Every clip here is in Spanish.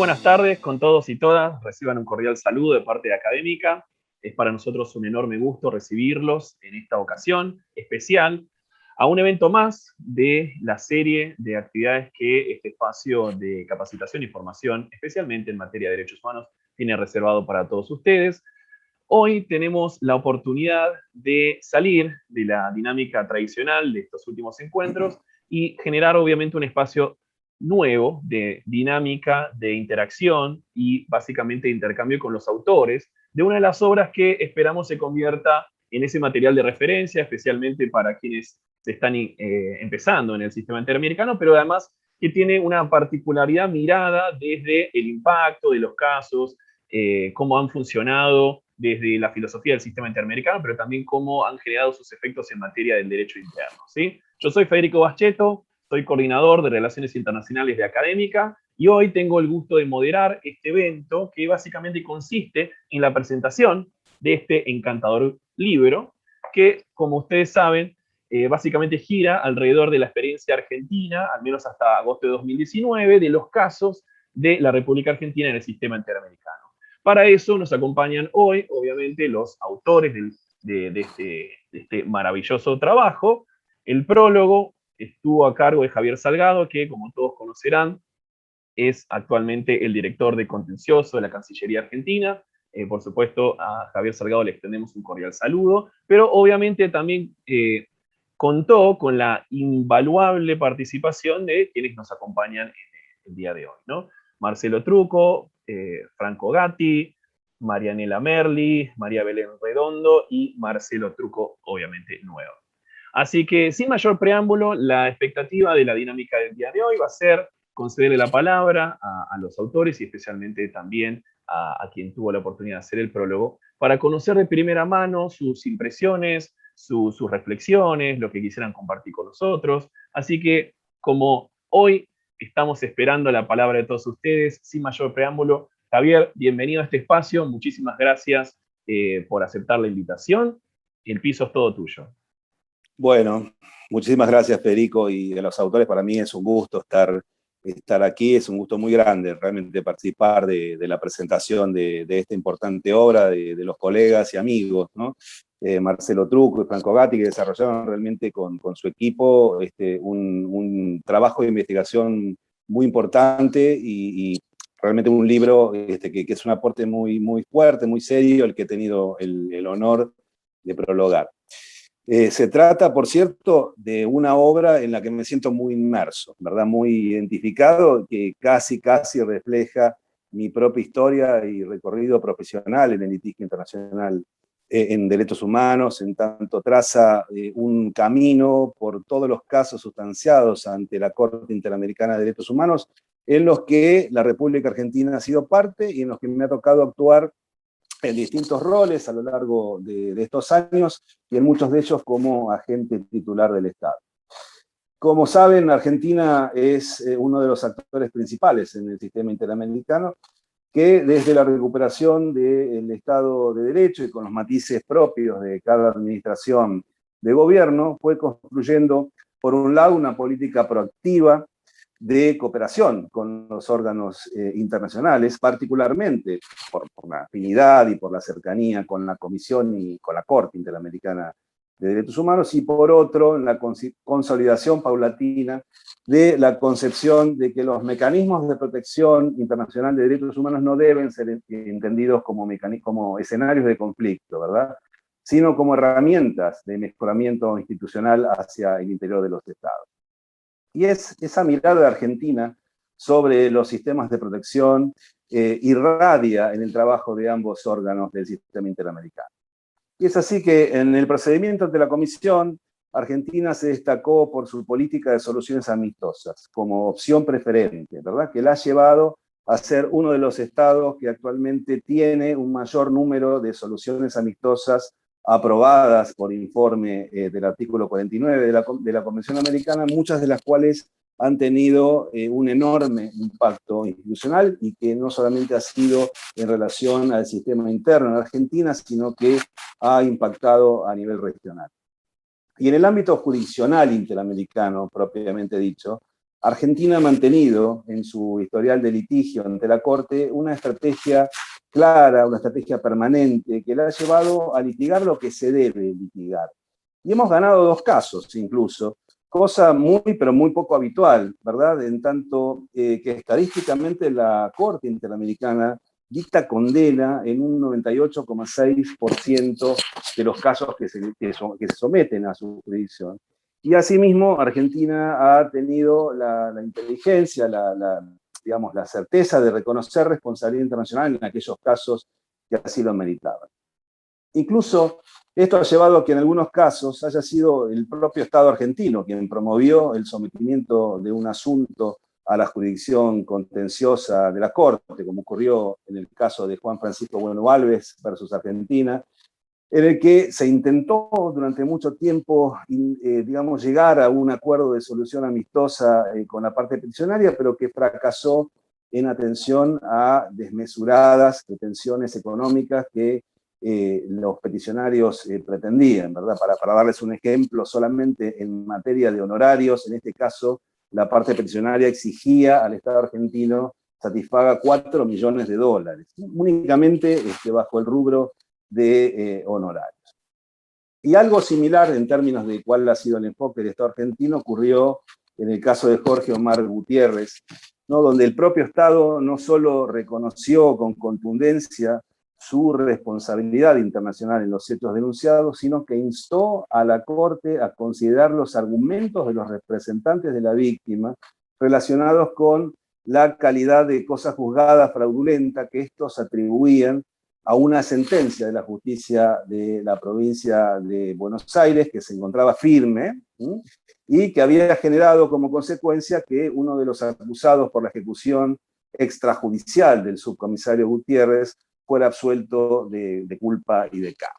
buenas tardes con todos y todas. Reciban un cordial saludo de parte de Académica. Es para nosotros un enorme gusto recibirlos en esta ocasión especial a un evento más de la serie de actividades que este espacio de capacitación y formación, especialmente en materia de derechos humanos, tiene reservado para todos ustedes. Hoy tenemos la oportunidad de salir de la dinámica tradicional de estos últimos encuentros y generar obviamente un espacio nuevo de dinámica, de interacción y básicamente de intercambio con los autores de una de las obras que esperamos se convierta en ese material de referencia, especialmente para quienes se están empezando en el sistema interamericano, pero además que tiene una particularidad mirada desde el impacto de los casos, cómo han funcionado desde la filosofía del sistema interamericano, pero también cómo han generado sus efectos en materia del derecho interno, ¿sí? Yo soy Federico Baschetto, soy coordinador de Relaciones Internacionales de Académica, y hoy tengo el gusto de moderar este evento que básicamente consiste en la presentación de este encantador libro, que, como ustedes saben, básicamente gira alrededor de la experiencia argentina, al menos hasta agosto de 2019, de los casos de la República Argentina en el sistema interamericano. Para eso nos acompañan hoy, obviamente, los autores de este maravilloso trabajo. El prólogo estuvo a cargo de Javier Salgado, que, como todos conocerán, es actualmente el director de contencioso de la Cancillería Argentina. Por supuesto, a Javier Salgado le extendemos un cordial saludo, pero obviamente también contó con la invaluable participación de quienes nos acompañan el día de hoy, ¿no? Marcelo Truco, Franco Gatti, Marianela Merli, María Belén Redondo y Marcelo Truco, obviamente, nuevo. Así que, sin mayor preámbulo, la expectativa de la dinámica del día de hoy va a ser concederle la palabra a los autores y especialmente también a quien tuvo la oportunidad de hacer el prólogo, para conocer de primera mano sus impresiones, sus reflexiones, lo que quisieran compartir con nosotros. Así que, como hoy estamos esperando la palabra de todos ustedes, sin mayor preámbulo, Javier, bienvenido a este espacio, muchísimas gracias por aceptar la invitación, el piso es todo tuyo. Bueno, muchísimas gracias, Federico, y a los autores. Para mí es un gusto estar aquí, es un gusto muy grande realmente participar de la presentación de esta importante obra de los colegas y amigos, ¿no? Marcelo Truco y Franco Gatti, que desarrollaron realmente con su equipo un trabajo de investigación muy importante y realmente un libro que es un aporte muy, muy fuerte, muy serio, el que he tenido el honor de prologar. Se trata, por cierto, de una obra en la que me siento muy inmerso, ¿verdad? Muy identificado, que casi refleja mi propia historia y recorrido profesional en el litigio internacional en derechos humanos, en tanto traza un camino por todos los casos sustanciados ante la Corte Interamericana de Derechos Humanos, en los que la República Argentina ha sido parte y en los que me ha tocado actuar en distintos roles a lo largo de estos años, y en muchos de ellos como agente titular del Estado. Como saben, Argentina es uno de los actores principales en el sistema interamericano, que desde la recuperación del Estado de Derecho y con los matices propios de cada administración de gobierno, fue construyendo, por un lado, una política proactiva de cooperación con los órganos internacionales, particularmente por la afinidad y por la cercanía con la Comisión y con la Corte Interamericana de Derechos Humanos, y por otro, en la consolidación paulatina de la concepción de que los mecanismos de protección internacional de derechos humanos no deben ser entendidos como escenarios de conflicto, ¿verdad?, sino como herramientas de mejoramiento institucional hacia el interior de los estados. Y es esa mirada de Argentina sobre los sistemas de protección irradia en el trabajo de ambos órganos del sistema interamericano. Y es así que en el procedimiento ante la Comisión, Argentina se destacó por su política de soluciones amistosas como opción preferente, ¿verdad?, que la ha llevado a ser uno de los estados que actualmente tiene un mayor número de soluciones amistosas aprobadas por informe del artículo 49 de la Convención Americana, muchas de las cuales han tenido un enorme impacto institucional y que no solamente ha sido en relación al sistema interno en Argentina, sino que ha impactado a nivel regional. Y en el ámbito jurisdiccional interamericano, propiamente dicho, Argentina ha mantenido en su historial de litigio ante la Corte una estrategia clara, una estrategia permanente, que la ha llevado a litigar lo que se debe litigar. Y hemos ganado 2 casos incluso, cosa muy, pero muy poco habitual, ¿verdad? En tanto que estadísticamente la Corte Interamericana dicta condena en un 98,6% de los casos que se someten a su jurisdicción. Y asimismo, Argentina ha tenido la inteligencia, digamos, la certeza de reconocer responsabilidad internacional en aquellos casos que así lo meritaban. Incluso esto ha llevado a que en algunos casos haya sido el propio Estado argentino quien promovió el sometimiento de un asunto a la jurisdicción contenciosa de la Corte, como ocurrió en el caso de Juan Francisco Bueno Alves versus Argentina, en el que se intentó durante mucho tiempo, digamos, llegar a un acuerdo de solución amistosa con la parte peticionaria, pero que fracasó en atención a desmesuradas pretensiones económicas que los peticionarios pretendían, ¿verdad? Para darles un ejemplo, solamente en materia de honorarios, en este caso, la parte peticionaria exigía al Estado argentino satisfaga $4 millones, únicamente bajo el rubro de honorarios. Y algo similar en términos de cuál ha sido el enfoque del Estado argentino ocurrió en el caso de Jorge Omar Gutiérrez, ¿no? Donde el propio Estado no solo reconoció con contundencia su responsabilidad internacional en los hechos denunciados, sino que instó a la Corte a considerar los argumentos de los representantes de la víctima relacionados con la calidad de cosa juzgada fraudulenta que estos atribuían a una sentencia de la justicia de la provincia de Buenos Aires que se encontraba firme, ¿sí? Y que había generado como consecuencia que uno de los acusados por la ejecución extrajudicial del subcomisario Gutiérrez fuera absuelto de culpa y de cargo.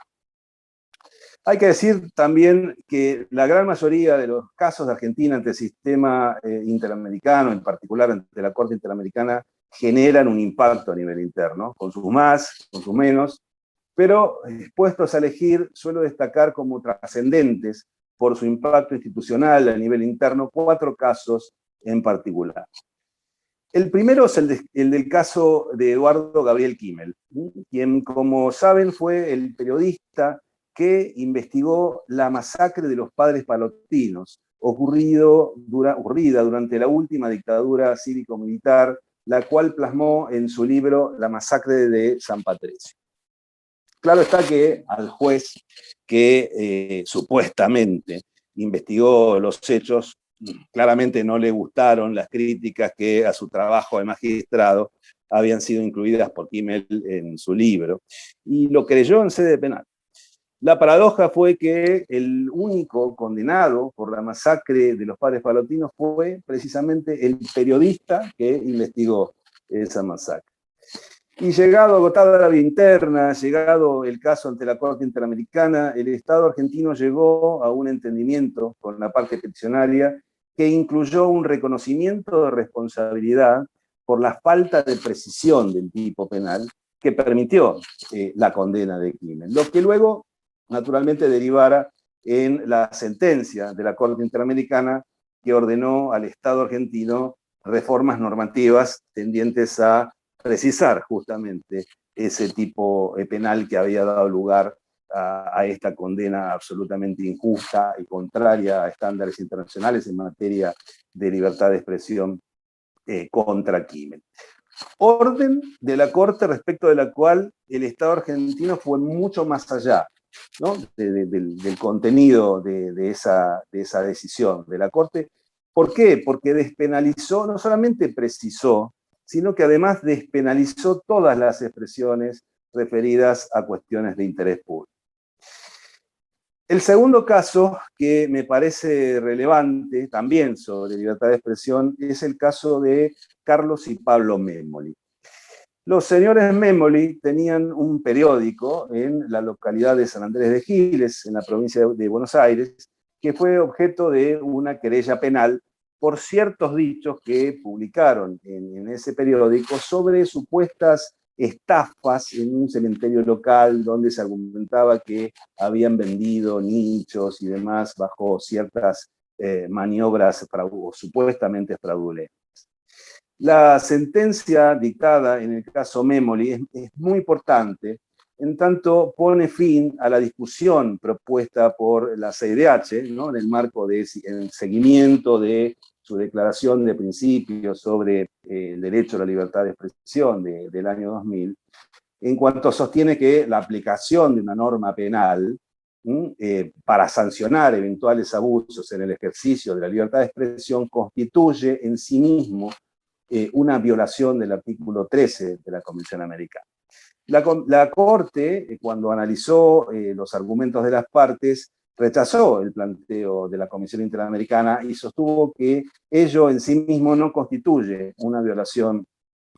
Hay que decir también que la gran mayoría de los casos de Argentina ante el sistema interamericano, en particular ante la Corte Interamericana, generan un impacto a nivel interno, con sus más, con sus menos, pero puestos a elegir, suelo destacar como trascendentes por su impacto institucional a nivel interno 4 casos en particular. El primero es el del caso de Eduardo Gabriel Kimmel, quien, como saben, fue el periodista que investigó la masacre de los padres palotinos, ocurrida durante la última dictadura cívico-militar, la cual plasmó en su libro La masacre de San Patricio. Claro está que al juez que supuestamente investigó los hechos, claramente no le gustaron las críticas que a su trabajo de magistrado habían sido incluidas por Kimmel en su libro, y lo creyó en sede penal. La paradoja fue que el único condenado por la masacre de los padres palotinos fue precisamente el periodista que investigó esa masacre. Y llegado, agotada la vía interna, llegado el caso ante la Corte Interamericana, el Estado argentino llegó a un entendimiento con la parte peticionaria que incluyó un reconocimiento de responsabilidad por la falta de precisión del tipo penal que permitió la condena de Kimmel, lo que luego naturalmente derivara en la sentencia de la Corte Interamericana que ordenó al Estado argentino reformas normativas tendientes a precisar justamente ese tipo penal que había dado lugar a esta condena absolutamente injusta y contraria a estándares internacionales en materia de libertad de expresión contra Kimmel. Orden de la Corte respecto de la cual el Estado argentino fue mucho más allá, ¿no? del contenido de esa decisión de la Corte. ¿Por qué? Porque despenalizó, no solamente precisó, sino que además despenalizó todas las expresiones referidas a cuestiones de interés público. El segundo caso que me parece relevante también sobre libertad de expresión es el caso de Carlos y Pablo Memoli. Los señores Memoli tenían un periódico en la localidad de San Andrés de Giles, en la provincia de Buenos Aires, que fue objeto de una querella penal por ciertos dichos que publicaron en ese periódico sobre supuestas estafas en un cementerio local donde se argumentaba que habían vendido nichos y demás bajo ciertas maniobras supuestamente fraudulentas. La sentencia dictada en el caso Memoli es muy importante, en tanto pone fin a la discusión propuesta por la CIDH, ¿no?, en el marco del seguimiento de su declaración de principios sobre el derecho a la libertad de expresión del año 2000, en cuanto sostiene que la aplicación de una norma penal para sancionar eventuales abusos en el ejercicio de la libertad de expresión constituye en sí mismo una violación del artículo 13 de la Convención Americana. La Corte, cuando analizó los argumentos de las partes, rechazó el planteo de la Comisión Interamericana y sostuvo que ello en sí mismo no constituye una violación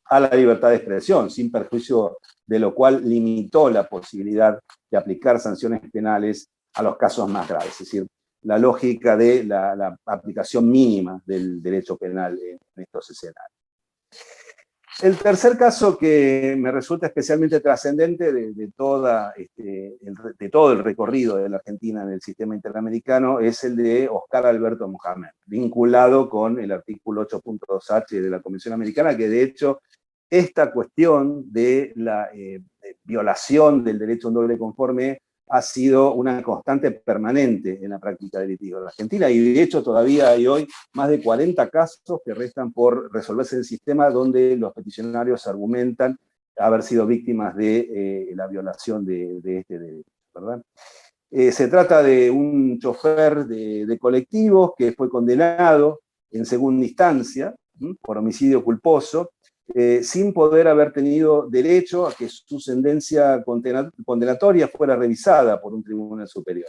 a la libertad de expresión, sin perjuicio de lo cual limitó la posibilidad de aplicar sanciones penales a los casos más graves, es decir, la lógica de la aplicación mínima del derecho penal en estos escenarios. El tercer caso que me resulta especialmente trascendente de todo el recorrido de la Argentina en el sistema interamericano es el de Oscar Alberto Mohamed, vinculado con el artículo 8.2H de la Convención Americana, que de hecho esta cuestión de la violación del derecho a un doble conforme ha sido una constante permanente en la práctica del litigio de la Argentina, y de hecho todavía hay hoy más de 40 casos que restan por resolverse en el sistema donde los peticionarios argumentan haber sido víctimas de la violación de este derecho, ¿verdad? Se trata de un chofer de colectivos que fue condenado en segunda instancia por homicidio culposo, sin poder haber tenido derecho a que su sentencia condenatoria fuera revisada por un tribunal superior.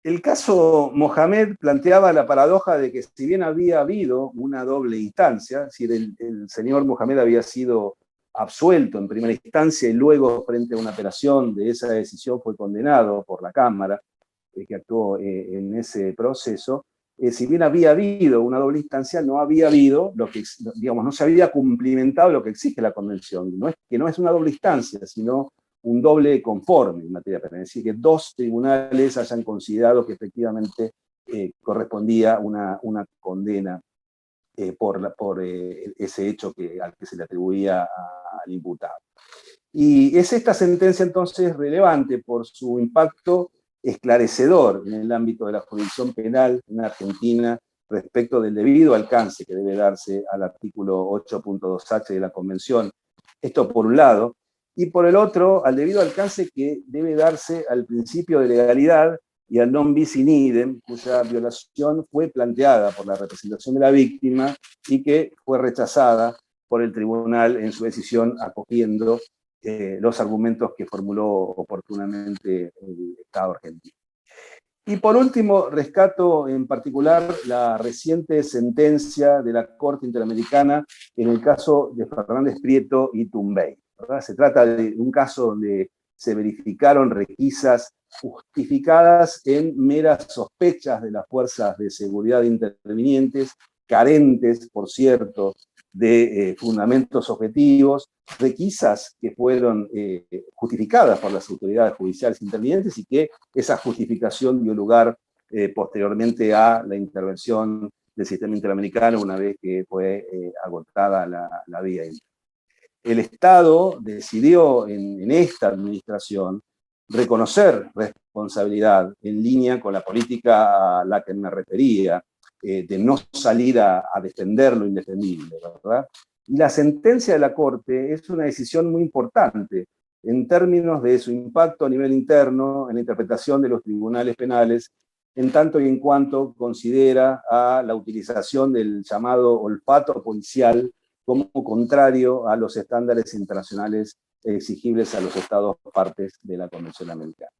El caso Mohamed planteaba la paradoja de que si bien había habido una doble instancia, es decir, el señor Mohamed había sido absuelto en primera instancia y luego frente a una apelación de esa decisión fue condenado por la Cámara que actuó en ese proceso, si bien había habido una doble instancia, no había habido lo que, digamos, no se había cumplimentado lo que exige la Convención. Que no es una doble instancia, sino un doble conforme en materia penal. Es decir, que dos tribunales hayan considerado que efectivamente correspondía una condena por ese hecho al que se le atribuía al imputado. Y es esta sentencia entonces relevante por su impacto esclarecedor en el ámbito de la jurisdicción penal en Argentina respecto del debido alcance que debe darse al artículo 8.2H de la Convención. Esto por un lado, y por el otro, al debido alcance que debe darse al principio de legalidad y al non bis in idem, cuya violación fue planteada por la representación de la víctima y que fue rechazada por el tribunal en su decisión acogiendo los argumentos que formuló oportunamente el Estado argentino. Y por último, rescato en particular la reciente sentencia de la Corte Interamericana en el caso de Fernández Prieto y Tumbay, ¿verdad? Se trata de un caso donde se verificaron requisas justificadas en meras sospechas de las fuerzas de seguridad intervinientes, carentes, por cierto, de fundamentos objetivos, requisas que fueron justificadas por las autoridades judiciales intervinientes y que esa justificación dio lugar posteriormente a la intervención del sistema interamericano una vez que fue agotada la vía. El Estado decidió en esta administración reconocer responsabilidad en línea con la política a la que me refería, de no salir a defender lo indefendible, ¿verdad? Y la sentencia de la Corte es una decisión muy importante en términos de su impacto a nivel interno en la interpretación de los tribunales penales, en tanto y en cuanto considera a la utilización del llamado olfato policial como contrario a los estándares internacionales exigibles a los estados partes de la Convención Americana.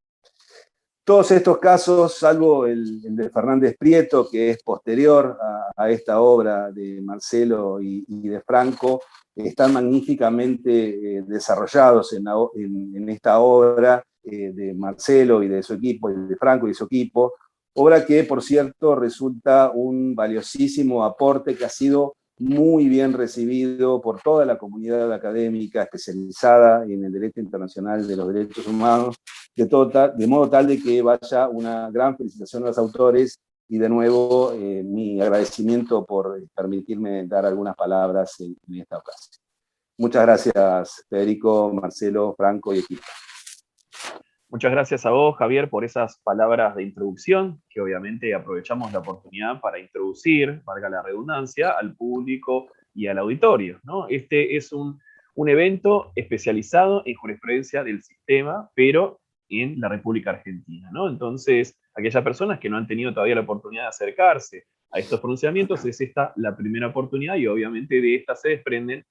Todos estos casos, salvo el de Fernández Prieto, que es posterior a esta obra de Marcelo y de Franco, están magníficamente desarrollados en esta obra de Marcelo y de su equipo, y de Franco y su equipo, obra que, por cierto, resulta un valiosísimo aporte que ha sido muy bien recibido por toda la comunidad académica especializada en el derecho internacional de los derechos humanos, de modo tal de que vaya una gran felicitación a los autores y de nuevo mi agradecimiento por permitirme dar algunas palabras en esta ocasión. Muchas gracias, Federico, Marcelo, Franco y equipo. Muchas gracias a vos, Javier, por esas palabras de introducción, que obviamente aprovechamos la oportunidad para introducir, valga la redundancia, al público y al auditorio, ¿no? Este es un evento especializado en jurisprudencia del sistema, pero en la República Argentina, ¿no? Entonces, aquellas personas que no han tenido todavía la oportunidad de acercarse a estos pronunciamientos, es esta la primera oportunidad y obviamente de esta se desprenden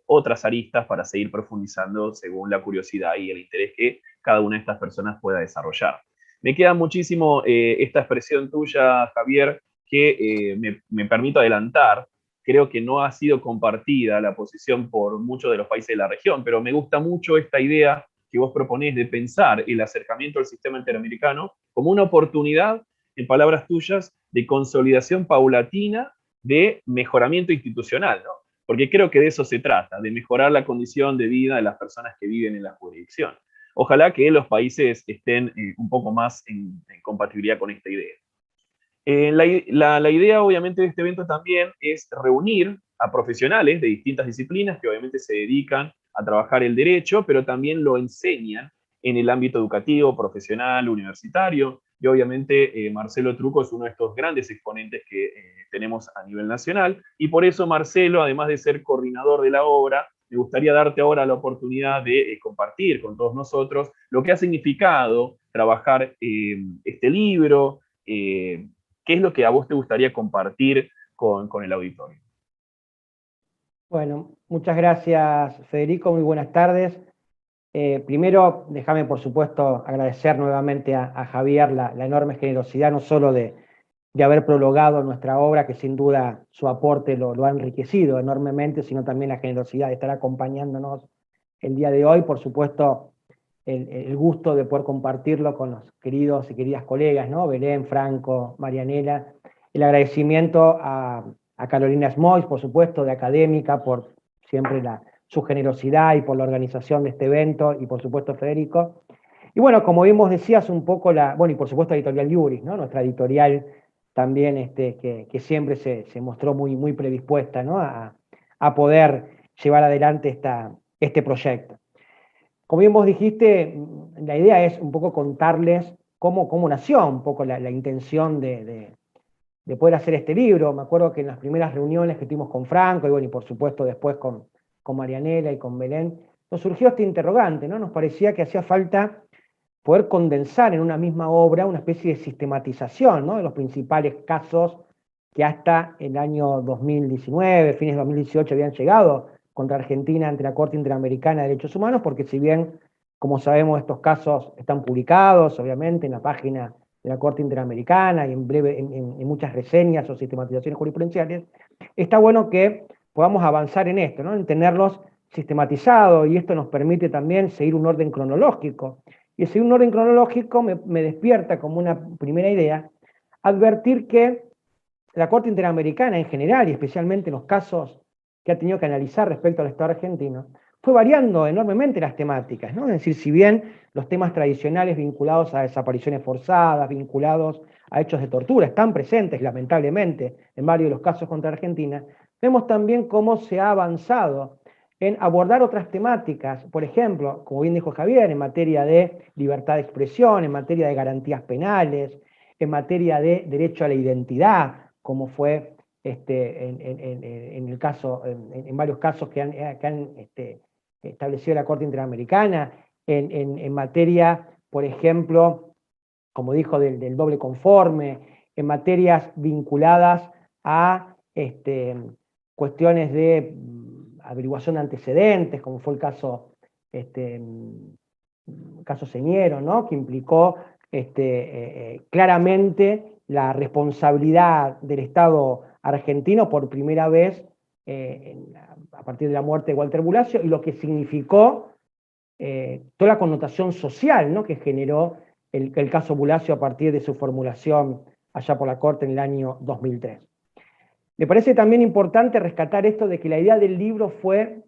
otras aristas para seguir profundizando según la curiosidad y el interés que cada una de estas personas pueda desarrollar. Me queda muchísimo esta expresión tuya, Javier, que me permito adelantar. Creo que no ha sido compartida la posición por muchos de los países de la región, pero me gusta mucho esta idea que vos proponés de pensar el acercamiento al sistema interamericano como una oportunidad, en palabras tuyas, de consolidación paulatina de mejoramiento institucional, ¿no? Porque creo que de eso se trata, de mejorar la condición de vida de las personas que viven en la jurisdicción. Ojalá que los países estén un poco más en compatibilidad con esta idea. La idea, obviamente, de este evento también es reunir a profesionales de distintas disciplinas que obviamente se dedican a trabajar el derecho, pero también lo enseñan en el ámbito educativo, profesional, universitario, y obviamente Marcelo Truco es uno de estos grandes exponentes que tenemos a nivel nacional, y por eso Marcelo, además de ser coordinador de la obra, me gustaría darte ahora la oportunidad de compartir con todos nosotros lo que ha significado trabajar este libro, ¿qué es lo que a vos te gustaría compartir con el auditorio? Bueno, muchas gracias, Federico, muy buenas tardes. Primero, déjame, por supuesto, agradecer nuevamente a Javier la enorme generosidad, no solo de haber prologado nuestra obra, que sin duda su aporte lo ha enriquecido enormemente, sino también la generosidad de estar acompañándonos el día de hoy. Por supuesto, el gusto de poder compartirlo con los queridos y queridas colegas, ¿no? Belén, Franco, Marianela. El agradecimiento a Carolina Smois, por supuesto, de Académica, por siempre su generosidad y por la organización de este evento, y por supuesto Federico. Y bueno, como bien vos decías, un poco y por supuesto Editorial Iuris, ¿no? Nuestra editorial también que siempre se mostró muy predispuesta, ¿no? a poder llevar adelante este proyecto. Como bien vos dijiste, la idea es un poco contarles cómo nació un poco la intención de poder hacer este libro. Me acuerdo que en las primeras reuniones que tuvimos con Franco, y bueno, y por supuesto después con Marianela y con Belén, nos surgió este interrogante, ¿no? Nos parecía que hacía falta poder condensar en una misma obra una especie de sistematización, ¿no? De los principales casos que hasta el año 2019, fines de 2018, habían llegado contra Argentina ante la Corte Interamericana de Derechos Humanos, porque si bien, como sabemos, estos casos están publicados, obviamente, en la página de la Corte Interamericana y en muchas reseñas o sistematizaciones jurisprudenciales, está bueno que podamos avanzar en esto, ¿no? En tenerlos sistematizados, y esto nos permite también seguir un orden cronológico. Y seguir un orden cronológico me despierta como una primera idea advertir que la Corte Interamericana en general, y especialmente en los casos que ha tenido que analizar respecto al Estado argentino, fue variando enormemente las temáticas, ¿no? Es decir, si bien los temas tradicionales vinculados a desapariciones forzadas, vinculados a hechos de tortura, están presentes, lamentablemente, en varios de los casos contra Argentina, vemos también cómo se ha avanzado en abordar otras temáticas, por ejemplo, como bien dijo Javier, en materia de libertad de expresión, en materia de garantías penales, en materia de derecho a la identidad, como fue en varios casos que han establecido la Corte Interamericana, en materia, por ejemplo, como dijo, del doble conforme, en materias vinculadas a cuestiones de averiguación de antecedentes, como fue el caso Señero, ¿no? Que implicó claramente la responsabilidad del Estado argentino por primera vez a partir de la muerte de Walter Bulacio, y lo que significó toda la connotación social, ¿no? Que generó el caso Bulacio a partir de su formulación allá por la Corte en el año 2003. Me parece también importante rescatar esto de que la idea del libro fue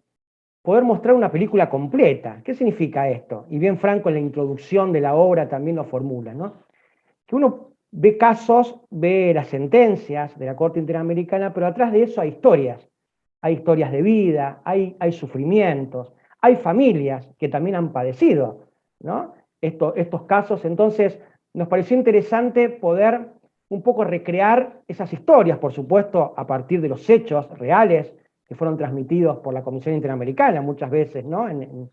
poder mostrar una película completa. ¿Qué significa esto? Y bien Franco en la introducción de la obra también lo formula, ¿no? Que uno ve casos, ve las sentencias de la Corte Interamericana, pero atrás de eso hay historias de vida, hay sufrimientos, hay familias que también han padecido, ¿no? Estos casos. Entonces nos pareció interesante poder un poco recrear esas historias, por supuesto, a partir de los hechos reales que fueron transmitidos por la Comisión Interamericana muchas veces, ¿no? En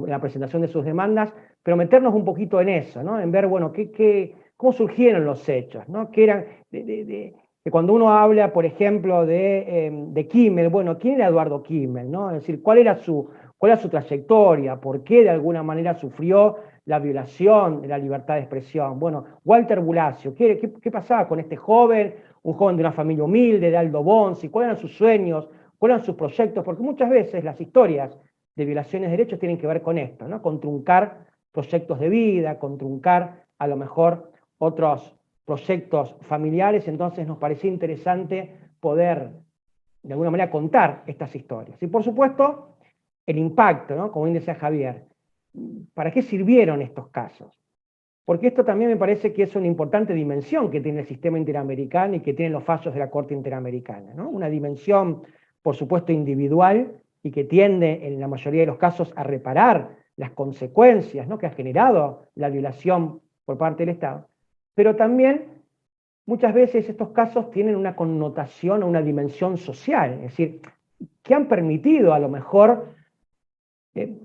la presentación de sus demandas, pero meternos un poquito en eso, ¿no? En ver, bueno, cómo surgieron los hechos, ¿no? Que eran, que cuando uno habla, por ejemplo, de Kimmel, bueno, ¿quién era Eduardo Kimmel, ¿no? Es decir, ¿cuál era su trayectoria? ¿Por qué de alguna manera sufrió la violación de la libertad de expresión? Bueno, Walter Bulacio, ¿qué pasaba con este joven, un joven de una familia humilde, de Aldo Bonzi? ¿Cuáles eran sus sueños? ¿Cuáles eran sus proyectos? Porque muchas veces las historias de violaciones de derechos tienen que ver con esto, ¿no? Con truncar proyectos de vida, con truncar a lo mejor otros proyectos familiares. Entonces nos parecía interesante poder de alguna manera contar estas historias. Y por supuesto, el impacto, ¿no? Como bien decía Javier, ¿para qué sirvieron estos casos? Porque esto también me parece que es una importante dimensión que tiene el sistema interamericano y que tienen los fallos de la Corte Interamericana, ¿no? Una dimensión, por supuesto, individual y que tiende, en la mayoría de los casos, a reparar las consecuencias, ¿no? Que ha generado la violación por parte del Estado. Pero también, muchas veces estos casos tienen una connotación o una dimensión social, es decir, que han permitido a lo mejor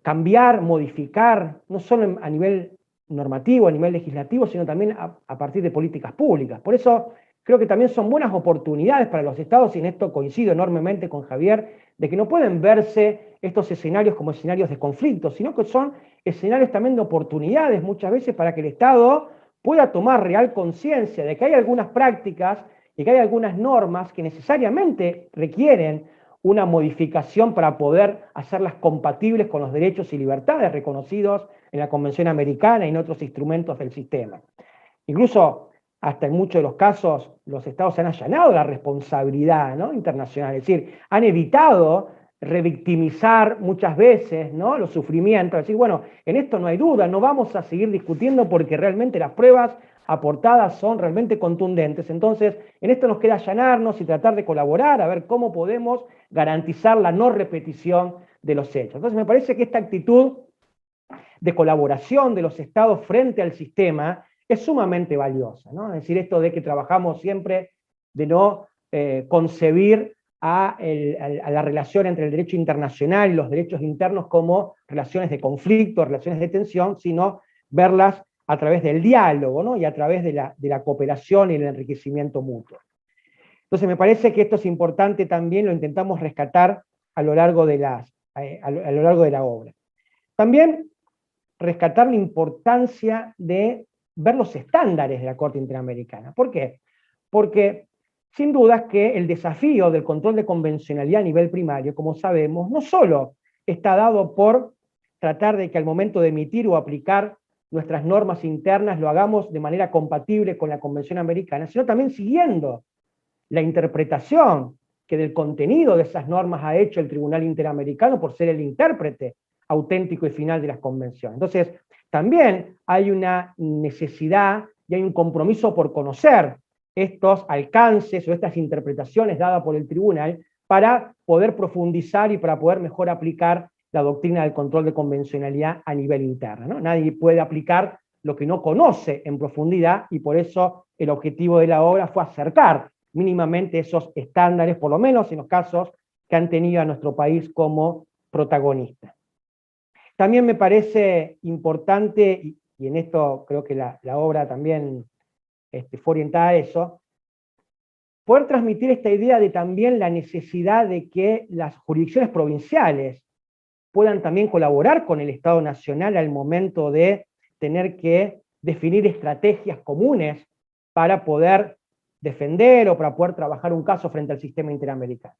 cambiar, modificar, no solo a nivel normativo, a nivel legislativo, sino también a partir de políticas públicas. Por eso creo que también son buenas oportunidades para los estados, y en esto coincido enormemente con Javier, de que no pueden verse estos escenarios como escenarios de conflicto, sino que son escenarios también de oportunidades muchas veces para que el Estado pueda tomar real conciencia de que hay algunas prácticas y que hay algunas normas que necesariamente requieren una modificación para poder hacerlas compatibles con los derechos y libertades reconocidos en la Convención Americana y en otros instrumentos del sistema. Incluso, hasta en muchos de los casos, los estados han allanado la responsabilidad, ¿no? Internacional, es decir, han evitado revictimizar muchas veces, ¿no? Los sufrimientos, es decir, bueno, en esto no hay duda, no vamos a seguir discutiendo porque realmente las pruebas aportadas son realmente contundentes. Entonces, en esto nos queda allanarnos y tratar de colaborar a ver cómo podemos garantizar la no repetición de los hechos. Entonces, me parece que esta actitud de colaboración de los estados frente al sistema es sumamente valiosa, ¿no? Es decir, esto de que trabajamos siempre de no concebir a la relación entre el derecho internacional y los derechos internos como relaciones de conflicto, relaciones de tensión, sino verlas a través del diálogo, ¿no? Y a través de la cooperación y el enriquecimiento mutuo. Entonces me parece que esto es importante también, lo intentamos rescatar a lo largo de la obra. También rescatar la importancia de ver los estándares de la Corte Interamericana. ¿Por qué? Porque sin duda que el desafío del control de convencionalidad a nivel primario, como sabemos, no solo está dado por tratar de que al momento de emitir o aplicar nuestras normas internas lo hagamos de manera compatible con la Convención Americana, sino también siguiendo la interpretación que del contenido de esas normas ha hecho el Tribunal Interamericano por ser el intérprete auténtico y final de las convenciones. Entonces, también hay una necesidad y hay un compromiso por conocer estos alcances o estas interpretaciones dadas por el tribunal para poder profundizar y para poder mejor aplicar la doctrina del control de convencionalidad a nivel interno, ¿no? Nadie puede aplicar lo que no conoce en profundidad, y por eso el objetivo de la obra fue acercar mínimamente esos estándares, por lo menos en los casos que han tenido a nuestro país como protagonista. También me parece importante, y en esto creo que la obra también fue orientada a eso, poder transmitir esta idea de también la necesidad de que las jurisdicciones provinciales puedan también colaborar con el Estado Nacional al momento de tener que definir estrategias comunes para poder defender o para poder trabajar un caso frente al sistema interamericano.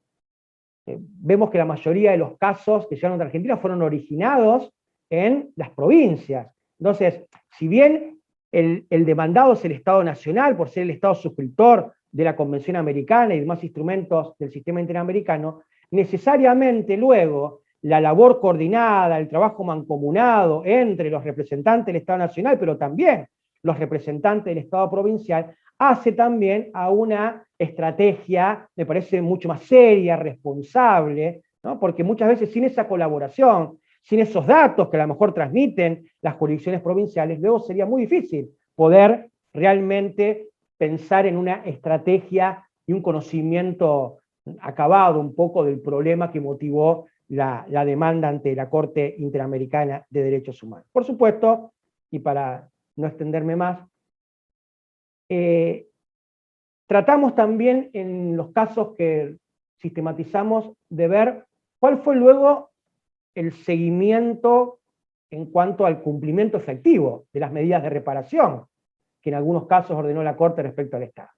Vemos que la mayoría de los casos que llegaron a Argentina fueron originados en las provincias. Entonces, si bien el demandado es el Estado Nacional, por ser el Estado suscriptor de la Convención Americana y demás instrumentos del sistema interamericano, necesariamente luego la labor coordinada, el trabajo mancomunado entre los representantes del Estado Nacional, pero también los representantes del Estado provincial, hace también a una estrategia, me parece, mucho más seria, responsable, ¿no? Porque muchas veces sin esa colaboración, sin esos datos que a lo mejor transmiten las jurisdicciones provinciales, luego sería muy difícil poder realmente pensar en una estrategia y un conocimiento acabado un poco del problema que motivó la demanda ante la Corte Interamericana de Derechos Humanos. Por supuesto, y para no extenderme más, tratamos también en los casos que sistematizamos de ver cuál fue luego el seguimiento en cuanto al cumplimiento efectivo de las medidas de reparación que en algunos casos ordenó la Corte respecto al Estado.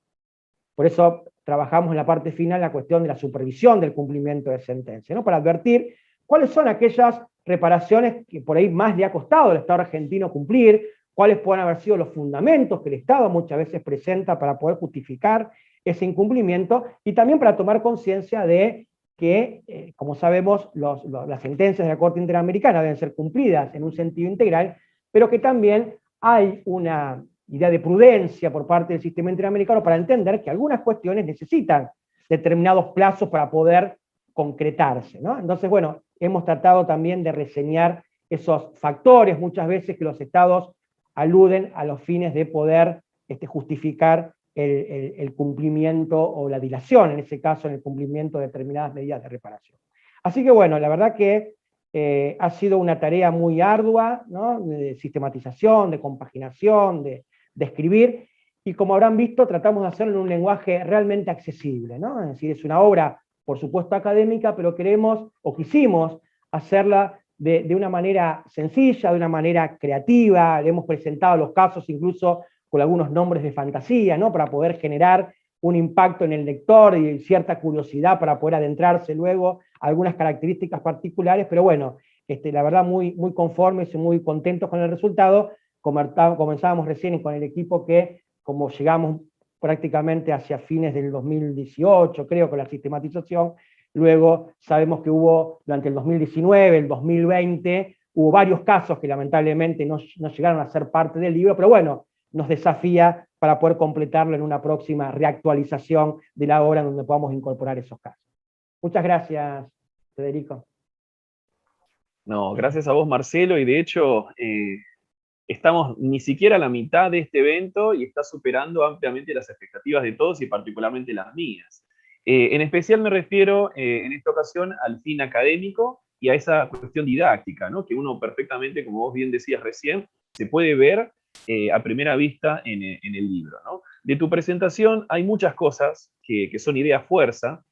Por eso trabajamos en la parte final la cuestión de la supervisión del cumplimiento de sentencia, ¿no? Para advertir cuáles son aquellas reparaciones que por ahí más le ha costado al Estado argentino cumplir, cuáles pueden haber sido los fundamentos que el Estado muchas veces presenta para poder justificar ese incumplimiento, y también para tomar conciencia de que, como sabemos, las sentencias de la Corte Interamericana deben ser cumplidas en un sentido integral, pero que también hay una idea de prudencia por parte del sistema interamericano para entender que algunas cuestiones necesitan determinados plazos para poder concretarse, ¿no? Entonces, bueno, hemos tratado también de reseñar esos factores muchas veces que los estados aluden a los fines de poder justificar el cumplimiento o la dilación, en ese caso, en el cumplimiento de determinadas medidas de reparación. Así que bueno, la verdad que ha sido una tarea muy ardua, ¿no? De sistematización, de compaginación, de escribir, y como habrán visto, tratamos de hacerlo en un lenguaje realmente accesible, ¿no? Es decir, es una obra, por supuesto, académica, pero queremos, o quisimos, hacerla de una manera sencilla, de una manera creativa. Le hemos presentado los casos incluso con algunos nombres de fantasía, ¿no? Para poder generar un impacto en el lector y cierta curiosidad para poder adentrarse luego a algunas características particulares, pero bueno, la verdad muy conformes y muy contentos con el resultado. Comenzábamos recién con el equipo que, como llegamos prácticamente hacia fines del 2018, creo, con la sistematización, luego sabemos que hubo, durante el 2019, el 2020, hubo varios casos que lamentablemente no llegaron a ser parte del libro, pero bueno, nos desafía para poder completarlo en una próxima reactualización de la obra donde podamos incorporar esos casos. Muchas gracias, Federico. No, gracias a vos, Marcelo, y de hecho estamos ni siquiera a la mitad de este evento y está superando ampliamente las expectativas de todos y particularmente las mías. En especial me refiero en esta ocasión al fin académico y a esa cuestión didáctica, ¿no? Que uno perfectamente, como vos bien decías recién, se puede ver a primera vista en el libro, ¿no? De tu presentación hay muchas cosas que son ideas fuerza.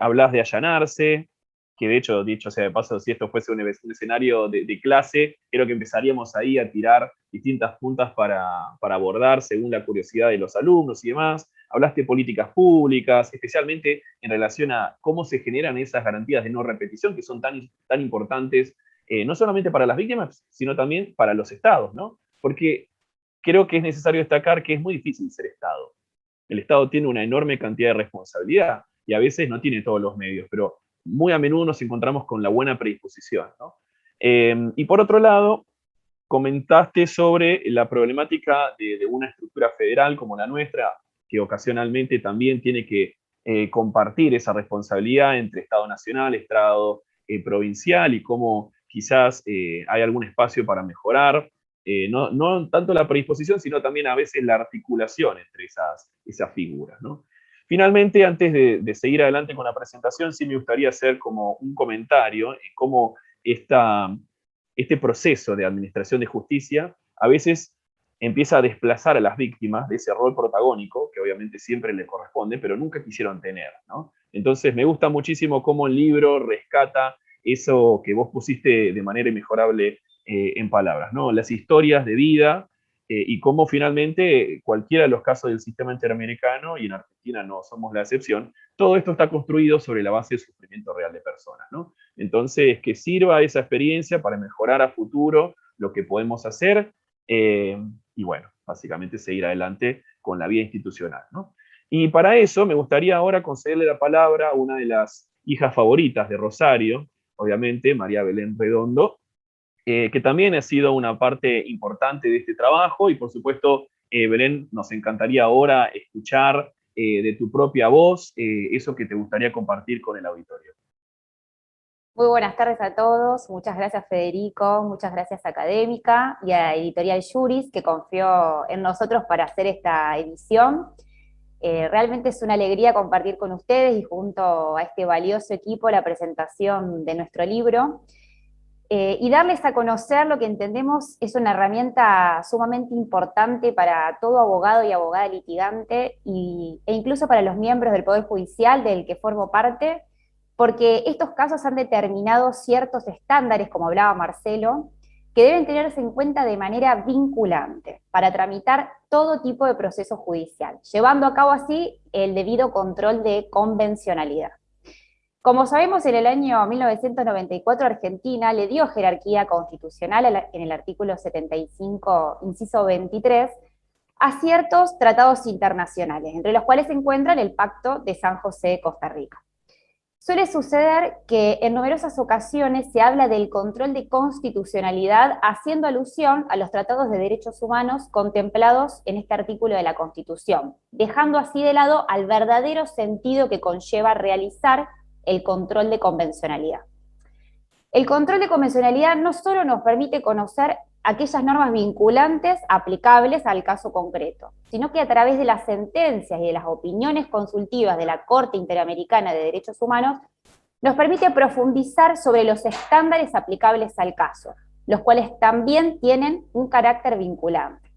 Hablas de allanarse, que de hecho, dicho sea de paso, si esto fuese un escenario de clase, creo que empezaríamos ahí a tirar distintas puntas para abordar según la curiosidad de los alumnos y demás. Hablaste de políticas públicas, especialmente en relación a cómo se generan esas garantías de no repetición, que son tan importantes, no solamente para las víctimas, sino también para los estados, ¿no? Porque creo que es necesario destacar que es muy difícil ser Estado. El Estado tiene una enorme cantidad de responsabilidad y a veces no tiene todos los medios, pero muy a menudo nos encontramos con la buena predisposición, ¿no? Y por otro lado, comentaste sobre la problemática de una estructura federal como la nuestra, que ocasionalmente también tiene que compartir esa responsabilidad entre Estado nacional, Estado provincial, y cómo quizás hay algún espacio para mejorar, no tanto la predisposición, sino también a veces la articulación entre esas figuras, ¿no? Finalmente, antes de seguir adelante con la presentación, sí me gustaría hacer como un comentario en cómo este proceso de administración de justicia a veces empieza a desplazar a las víctimas de ese rol protagónico, que obviamente siempre le corresponde, pero nunca quisieron tener, ¿no? Entonces me gusta muchísimo cómo el libro rescata eso que vos pusiste de manera inmejorable en palabras, ¿no? Las historias de vida, y cómo finalmente cualquiera de los casos del sistema interamericano, y en Argentina no somos la excepción, todo esto está construido sobre la base del sufrimiento real de personas, ¿no? Entonces, que sirva esa experiencia para mejorar a futuro lo que podemos hacer, y bueno, básicamente seguir adelante con la vía institucional, ¿no? Y para eso me gustaría ahora concederle la palabra a una de las hijas favoritas de Rosario, obviamente, María Belén Redondo, que también ha sido una parte importante de este trabajo y por supuesto, Belén, nos encantaría ahora escuchar de tu propia voz eso que te gustaría compartir con el auditorio. Muy buenas tardes a todos, muchas gracias Federico, muchas gracias Académica y a Editorial Juris que confió en nosotros para hacer esta edición. Realmente es una alegría compartir con ustedes y junto a este valioso equipo la presentación de nuestro libro y darles a conocer lo que entendemos es una herramienta sumamente importante para todo abogado y abogada litigante e incluso para los miembros del Poder Judicial del que formo parte, porque estos casos han determinado ciertos estándares, como hablaba Marcelo, que deben tenerse en cuenta de manera vinculante para tramitar todo tipo de proceso judicial, llevando a cabo así el debido control de convencionalidad. Como sabemos, en el año 1994 Argentina le dio jerarquía constitucional en el artículo 75, inciso 23, a ciertos tratados internacionales, entre los cuales se encuentran el Pacto de San José de Costa Rica. Suele suceder que en numerosas ocasiones se habla del control de constitucionalidad haciendo alusión a los tratados de derechos humanos contemplados en este artículo de la Constitución, dejando así de lado al verdadero sentido que conlleva realizar el control de convencionalidad. El control de convencionalidad no solo nos permite conocer aquellas normas vinculantes aplicables al caso concreto, sino que a través de las sentencias y de las opiniones consultivas de la Corte Interamericana de Derechos Humanos, nos permite profundizar sobre los estándares aplicables al caso, los cuales también tienen un carácter vinculante.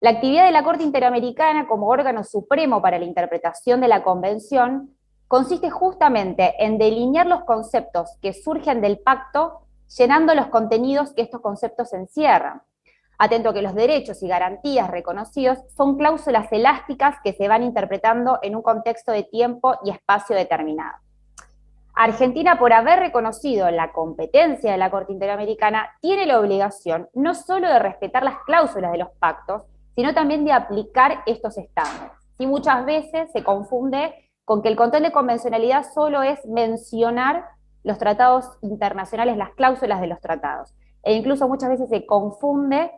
La actividad de la Corte Interamericana como órgano supremo para la interpretación de la Convención consiste justamente en delinear los conceptos que surgen del pacto, llenando los contenidos que estos conceptos encierran. Atento que los derechos y garantías reconocidos son cláusulas elásticas que se van interpretando en un contexto de tiempo y espacio determinado. Argentina, por haber reconocido la competencia de la Corte Interamericana, tiene la obligación no solo de respetar las cláusulas de los pactos, sino también de aplicar estos estándares. Y muchas veces se confunde con que el control de convencionalidad solo es mencionar los tratados internacionales, las cláusulas de los tratados. E incluso muchas veces se confunde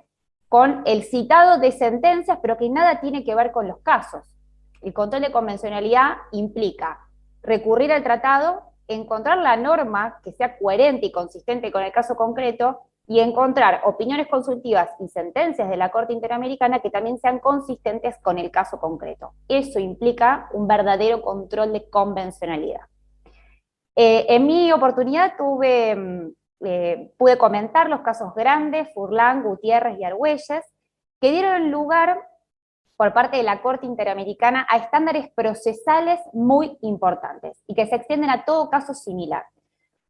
con el citado de sentencias, pero que nada tiene que ver con los casos. El control de convencionalidad implica recurrir al tratado, encontrar la norma que sea coherente y consistente con el caso concreto, y encontrar opiniones consultivas y sentencias de la Corte Interamericana que también sean consistentes con el caso concreto. Eso implica un verdadero control de convencionalidad. En mi oportunidad pude comentar los casos grandes, Furlan, Gutiérrez y Argüelles, que dieron lugar por parte de la Corte Interamericana a estándares procesales muy importantes y que se extienden a todo caso similar.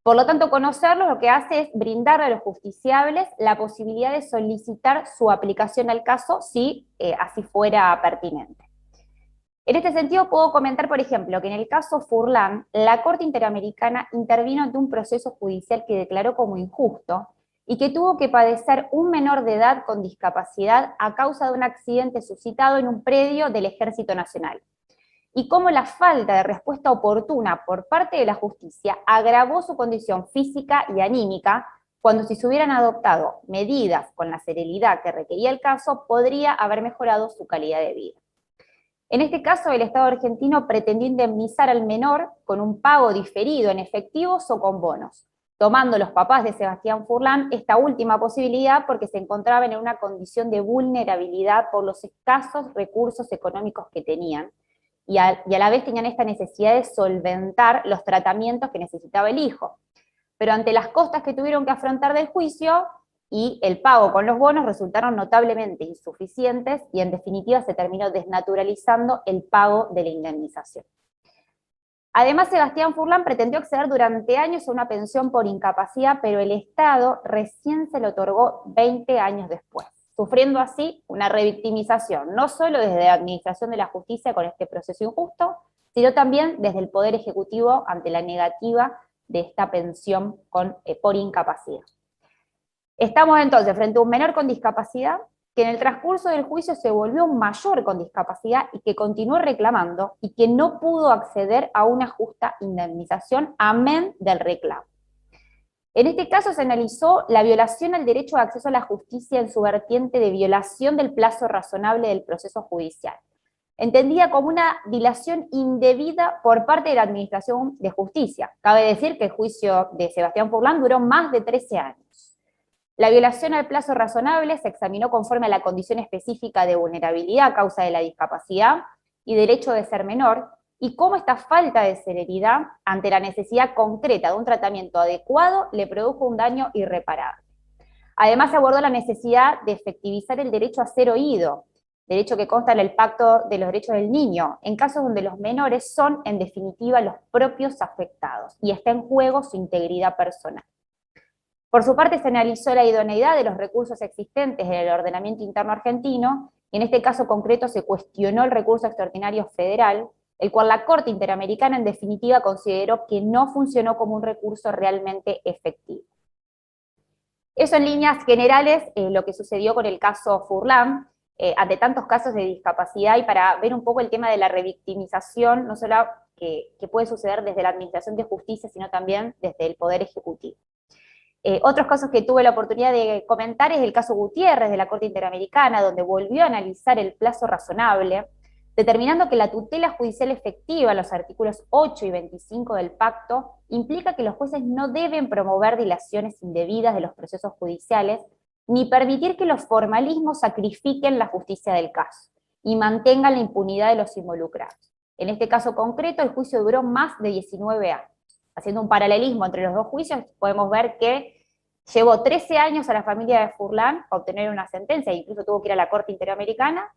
Por lo tanto, conocerlos lo que hace es brindarle a los justiciables la posibilidad de solicitar su aplicación al caso si así fuera pertinente. En este sentido, puedo comentar, por ejemplo, que en el caso Furlan, la Corte Interamericana intervino ante un proceso judicial que declaró como injusto y que tuvo que padecer un menor de edad con discapacidad a causa de un accidente suscitado en un predio del Ejército Nacional. Y cómo la falta de respuesta oportuna por parte de la justicia agravó su condición física y anímica, cuando si se hubieran adoptado medidas con la celeridad que requería el caso, podría haber mejorado su calidad de vida. En este caso, el Estado argentino pretendió indemnizar al menor con un pago diferido en efectivos o con bonos, tomando los papás de Sebastián Furlan esta última posibilidad porque se encontraban en una condición de vulnerabilidad por los escasos recursos económicos que tenían, y a la vez tenían esta necesidad de solventar los tratamientos que necesitaba el hijo. Pero ante las costas que tuvieron que afrontar del juicio y el pago con los bonos resultaron notablemente insuficientes y en definitiva se terminó desnaturalizando el pago de la indemnización. Además, Sebastián Furlan pretendió acceder durante años a una pensión por incapacidad, pero el Estado recién se lo otorgó 20 años después, sufriendo así una revictimización, no solo desde la administración de la justicia con este proceso injusto, sino también desde el Poder Ejecutivo ante la negativa de esta pensión por incapacidad. Estamos entonces frente a un menor con discapacidad que en el transcurso del juicio se volvió un mayor con discapacidad y que continuó reclamando y que no pudo acceder a una justa indemnización amén del reclamo. En este caso se analizó la violación al derecho de acceso a la justicia en su vertiente de violación del plazo razonable del proceso judicial, entendida como una dilación indebida por parte de la Administración de Justicia. Cabe decir que el juicio de Sebastián Furlan duró más de 13 años. La violación al plazo razonable se examinó conforme a la condición específica de vulnerabilidad a causa de la discapacidad y derecho de ser menor, y cómo esta falta de celeridad ante la necesidad concreta de un tratamiento adecuado le produjo un daño irreparable. Además se abordó la necesidad de efectivizar el derecho a ser oído, derecho que consta en el Pacto de los Derechos del Niño, en casos donde los menores son, en definitiva, los propios afectados, y está en juego su integridad personal. Por su parte, se analizó la idoneidad de los recursos existentes en el ordenamiento interno argentino, y en este caso concreto se cuestionó el recurso extraordinario federal, el cual la Corte Interamericana en definitiva consideró que no funcionó como un recurso realmente efectivo. Eso en líneas generales lo que sucedió con el caso Furlan, ante tantos casos de discapacidad, y para ver un poco el tema de la revictimización, no solo que puede suceder desde la Administración de Justicia, sino también desde el Poder Ejecutivo. Otros casos que tuve la oportunidad de comentar es el caso Gutiérrez de la Corte Interamericana, donde volvió a analizar el plazo razonable, determinando que la tutela judicial efectiva, los artículos 8 y 25 del pacto, implica que los jueces no deben promover dilaciones indebidas de los procesos judiciales, ni permitir que los formalismos sacrifiquen la justicia del caso, y mantengan la impunidad de los involucrados. En este caso concreto, el juicio duró más de 19 años. Haciendo un paralelismo entre los dos juicios, podemos ver que llevó 13 años a la familia de Furlan a obtener una sentencia, incluso tuvo que ir a la Corte Interamericana,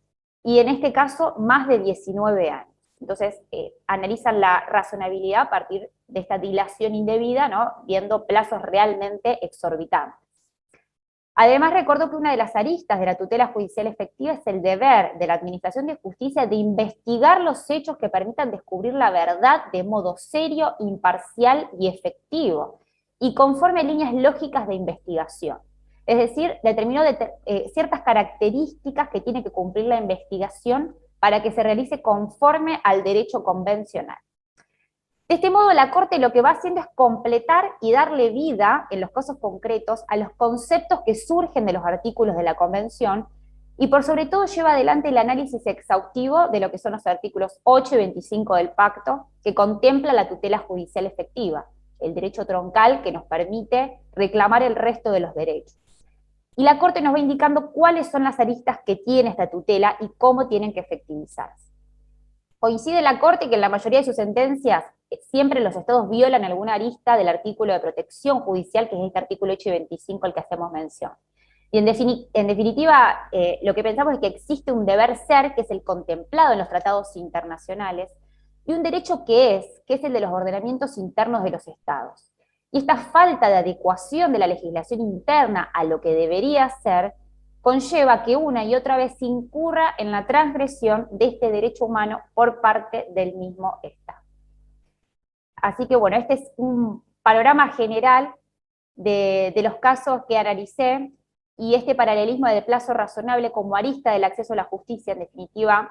y en este caso más de 19 años. Entonces, analizan la razonabilidad a partir de esta dilación indebida, ¿no? Viendo plazos realmente exorbitantes. Además, recuerdo que una de las aristas de la tutela judicial efectiva es el deber de la Administración de Justicia de investigar los hechos que permitan descubrir la verdad de modo serio, imparcial y efectivo, y conforme a líneas lógicas de investigación. Es decir, determinó ciertas características que tiene que cumplir la investigación para que se realice conforme al derecho convencional. De este modo, la Corte lo que va haciendo es completar y darle vida, en los casos concretos, a los conceptos que surgen de los artículos de la Convención, y por sobre todo lleva adelante el análisis exhaustivo de lo que son los artículos 8 y 25 del Pacto, que contempla la tutela judicial efectiva, el derecho troncal que nos permite reclamar el resto de los derechos. Y la Corte nos va indicando cuáles son las aristas que tiene esta tutela y cómo tienen que efectivizarse. Coincide la Corte que en la mayoría de sus sentencias siempre los estados violan alguna arista del artículo de protección judicial, que es este artículo 8 y 25 al que hacemos mención. Y en definitiva, lo que pensamos es que existe un deber ser, que es el contemplado en los tratados internacionales, y un derecho que es el de los ordenamientos internos de los estados. Y esta falta de adecuación de la legislación interna a lo que debería ser, conlleva que una y otra vez se incurra en la transgresión de este derecho humano por parte del mismo Estado. Así que bueno, este es un panorama general de los casos que analicé, y este paralelismo de plazo razonable como arista del acceso a la justicia, en definitiva,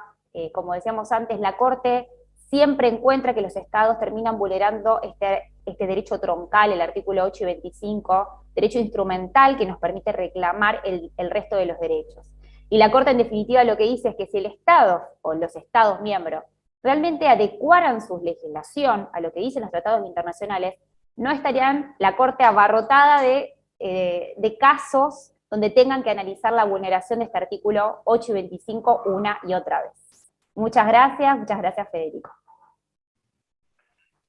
como decíamos antes, la Corte siempre encuentra que los estados terminan vulnerando este derecho troncal, el artículo 8 y 25, derecho instrumental que nos permite reclamar el resto de los derechos. Y la Corte en definitiva lo que dice es que si el Estado o los Estados miembros realmente adecuaran su legislación a lo que dicen los tratados internacionales, no estarían la Corte abarrotada de casos donde tengan que analizar la vulneración de este artículo 8 y 25 una y otra vez. Muchas gracias Federico.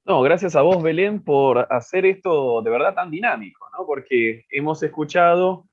No, gracias a vos, Belén, por hacer esto de verdad tan dinámico, ¿no? Porque hemos escuchado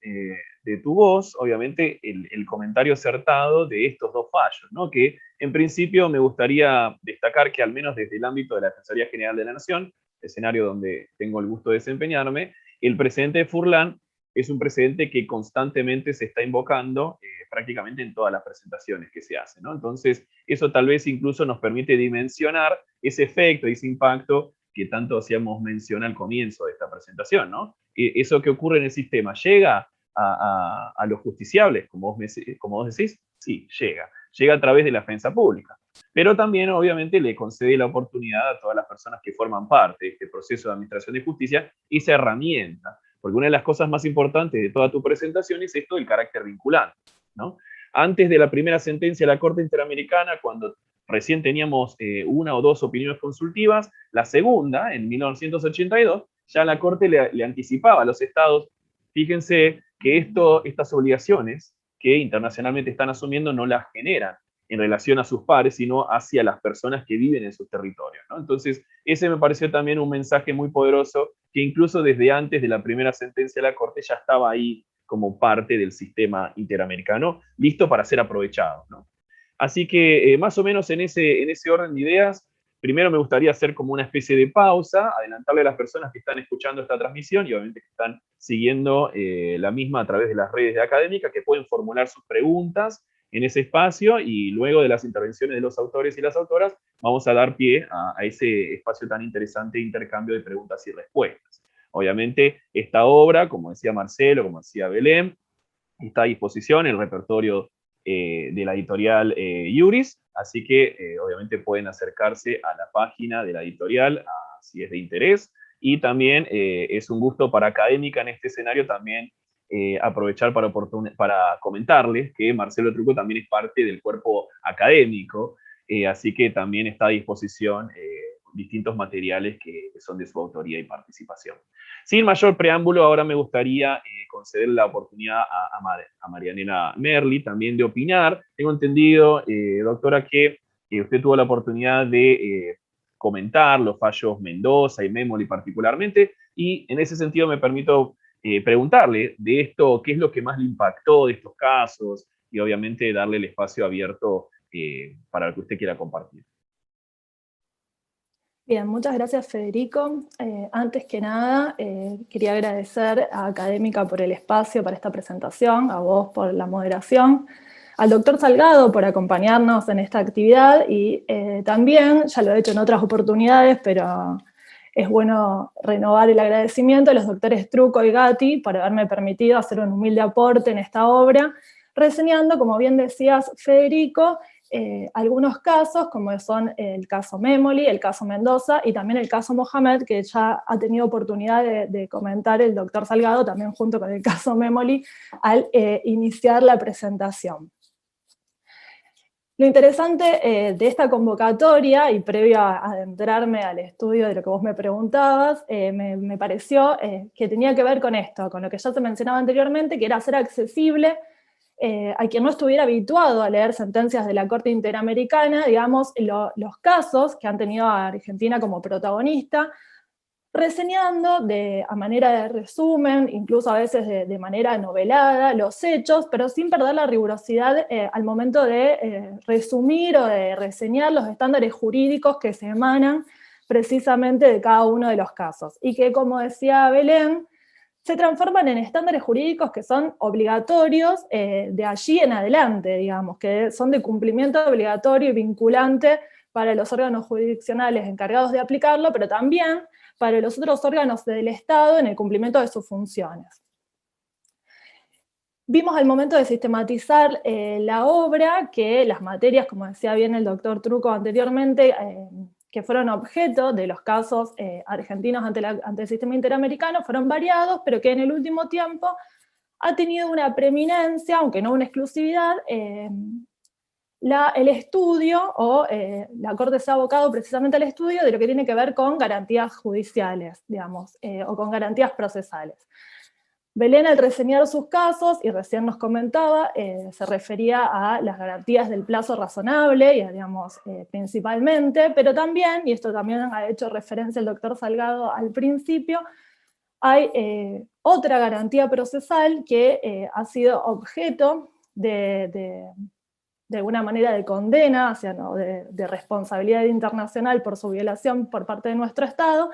de tu voz, obviamente, el comentario acertado de estos dos fallos, ¿no? Que en principio me gustaría destacar que al menos desde el ámbito de la Defensoría General de la Nación, escenario donde tengo el gusto de desempeñarme, el precedente de Furlan es un precedente que constantemente se está invocando prácticamente en todas las presentaciones que se hacen, ¿no? Entonces, eso tal vez incluso nos permite dimensionar ese efecto, ese impacto que tanto hacíamos mención al comienzo de esta presentación, ¿no? Eso que ocurre en el sistema, ¿llega a los justiciables, como vos decís? Sí, llega. llega a través de la defensa pública. Pero también, obviamente, le concede la oportunidad a todas las personas que forman parte de este proceso de administración de justicia esa herramienta. Porque una de las cosas más importantes de toda tu presentación es esto del carácter vinculante, ¿no? Antes de la primera sentencia de la Corte Interamericana, cuando recién teníamos una o dos opiniones consultivas, la segunda, en 1982, ya la Corte le anticipaba a los estados, fíjense que estas obligaciones que internacionalmente están asumiendo no las generan en relación a sus pares, sino hacia las personas que viven en sus territorios, ¿no? Entonces, ese me pareció también un mensaje muy poderoso, que incluso desde antes de la primera sentencia de la Corte ya estaba ahí como parte del sistema interamericano, listo para ser aprovechado, ¿no? Así que más o menos en ese orden de ideas, primero me gustaría hacer como una especie de pausa, adelantarle a las personas que están escuchando esta transmisión y obviamente que están siguiendo la misma a través de las redes de Académica, que pueden formular sus preguntas en ese espacio, y luego de las intervenciones de los autores y las autoras, vamos a dar pie a ese espacio tan interesante de intercambio de preguntas y respuestas. Obviamente, esta obra, como decía Marcelo, como decía Belén, está a disposición en el repertorio de la editorial Iuris, así que obviamente pueden acercarse a la página de la editorial si es de interés, y también es un gusto para Académica en este escenario también aprovechar para comentarles que Marcelo Trucco también es parte del cuerpo académico, así que también está a disposición distintos materiales que son de su autoría y participación. Sin mayor preámbulo, ahora me gustaría conceder la oportunidad a Marianela Merli también de opinar. Tengo entendido, doctora, que usted tuvo la oportunidad de comentar los fallos Mendoza y Memoli particularmente, y en ese sentido me permito preguntarle de esto, qué es lo que más le impactó de estos casos, y obviamente darle el espacio abierto para lo que usted quiera compartir. Bien, muchas gracias, Federico. Antes que nada, quería agradecer a Académica por el espacio para esta presentación, a vos por la moderación, al doctor Salgado por acompañarnos en esta actividad, y también, ya lo he hecho en otras oportunidades, pero es bueno renovar el agradecimiento a los doctores Trucco y Gatti por haberme permitido hacer un humilde aporte en esta obra, reseñando, como bien decías, Federico, algunos casos, como son el caso Memoli, el caso Mendoza y también el caso Mohamed, que ya ha tenido oportunidad de comentar el doctor Salgado, también junto con el caso Memoli, al iniciar la presentación. Lo interesante de esta convocatoria, y previo a adentrarme al estudio de lo que vos me preguntabas, me pareció que tenía que ver con esto, con lo que ya se mencionaba anteriormente, que era hacer accesible a quien no estuviera habituado a leer sentencias de la Corte Interamericana, digamos, los casos que han tenido a Argentina como protagonista, reseñando a manera de resumen, incluso a veces de manera novelada, los hechos, pero sin perder la rigurosidad al momento de resumir o de reseñar los estándares jurídicos que se emanan precisamente de cada uno de los casos. Y que, como decía Belén, se transforman en estándares jurídicos que son obligatorios de allí en adelante, digamos, que son de cumplimiento obligatorio y vinculante para los órganos jurisdiccionales encargados de aplicarlo, pero también para los otros órganos del Estado en el cumplimiento de sus funciones. Vimos al momento de sistematizar la obra que las materias, como decía bien el doctor Trucco anteriormente, que fueron objeto de los casos argentinos ante el sistema interamericano, fueron variados, pero que en el último tiempo ha tenido una preeminencia, aunque no una exclusividad, el estudio, o la Corte se ha abocado precisamente al estudio de lo que tiene que ver con garantías judiciales, digamos, o con garantías procesales. Belén, al reseñar sus casos, y recién nos comentaba, se refería a las garantías del plazo razonable, y digamos, principalmente, pero también, y esto también ha hecho referencia el doctor Salgado al principio, hay otra garantía procesal que ha sido objeto de alguna manera de condena, ¿no?, de responsabilidad internacional por su violación por parte de nuestro Estado,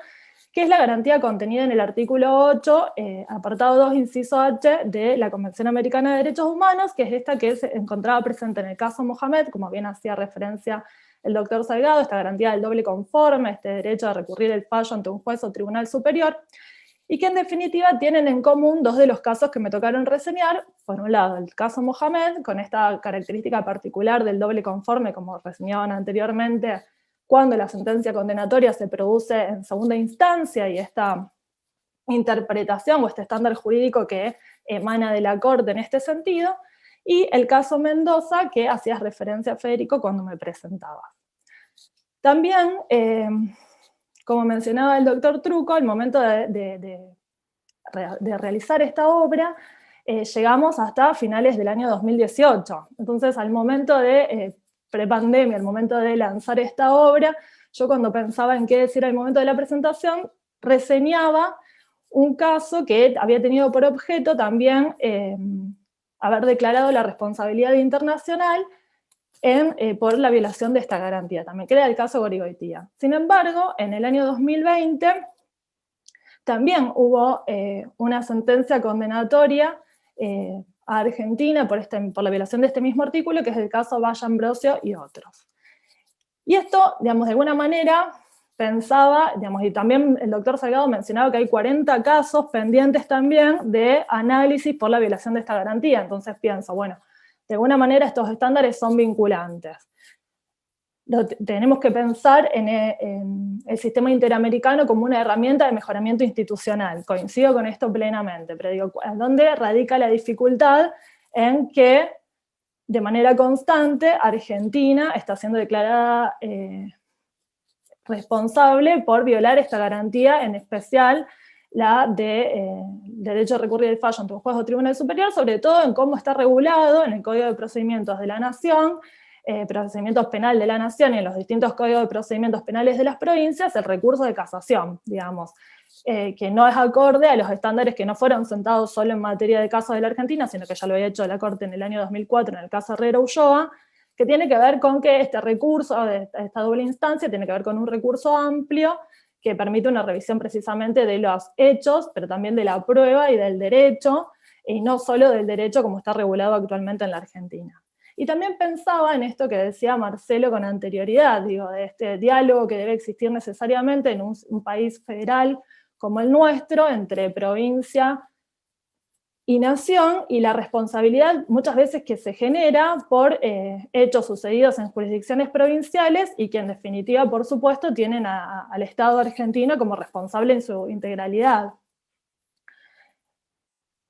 que es la garantía contenida en el artículo 8, apartado 2, inciso H, de la Convención Americana de Derechos Humanos, que es esta que se encontraba presente en el caso Mohamed, como bien hacía referencia el doctor Salgado, esta garantía del doble conforme, este derecho a recurrir el fallo ante un juez o tribunal superior, y que en definitiva tienen en común dos de los casos que me tocaron reseñar. Por un lado, el caso Mohamed, con esta característica particular del doble conforme, como reseñaban anteriormente, cuando la sentencia condenatoria se produce en segunda instancia, y esta interpretación o este estándar jurídico que emana de la Corte en este sentido, y el caso Mendoza, que hacías referencia, Federico, cuando me presentaba. También, como mencionaba el doctor Trucco, al momento de realizar esta obra, llegamos hasta finales del año 2018. Entonces, al momento de prepandemia, al momento de lanzar esta obra, yo cuando pensaba en qué decir al momento de la presentación, reseñaba un caso que había tenido por objeto también haber declarado la responsabilidad internacional por la violación de esta garantía, también que era el caso Gorigoitía. Sin embargo, en el año 2020 también hubo una sentencia condenatoria a Argentina por la violación de este mismo artículo, que es el caso Valle Ambrosio y otros. Y esto, digamos, de alguna manera pensaba, digamos, y también el doctor Salgado mencionaba que hay 40 casos pendientes también de análisis por la violación de esta garantía. Entonces pienso, bueno, de alguna manera estos estándares son vinculantes. Tenemos que pensar en el sistema interamericano como una herramienta de mejoramiento institucional. Coincido con esto plenamente, pero digo, ¿dónde radica la dificultad en que de manera constante Argentina está siendo declarada responsable por violar esta garantía, en especial la de derecho a recurrir el fallo ante un juez o tribunal superior, sobre todo en cómo está regulado en el Código de Procedimientos de la Nación, procedimientos penal de la Nación y en los distintos códigos de procedimientos penales de las provincias, el recurso de casación, digamos, que no es acorde a los estándares que no fueron sentados solo en materia de casos de la Argentina, sino que ya lo había hecho la Corte en el año 2004 en el caso Herrera Ulloa, que tiene que ver con que este recurso, esta doble instancia, tiene que ver con un recurso amplio que permite una revisión precisamente de los hechos, pero también de la prueba y del derecho, y no solo del derecho como está regulado actualmente en la Argentina. Y también pensaba en esto que decía Marcelo con anterioridad, digo, de este diálogo que debe existir necesariamente en un país federal como el nuestro, entre provincia y nación, y la responsabilidad muchas veces que se genera por hechos sucedidos en jurisdicciones provinciales y que en definitiva, por supuesto, tienen al Estado argentino como responsable en su integralidad.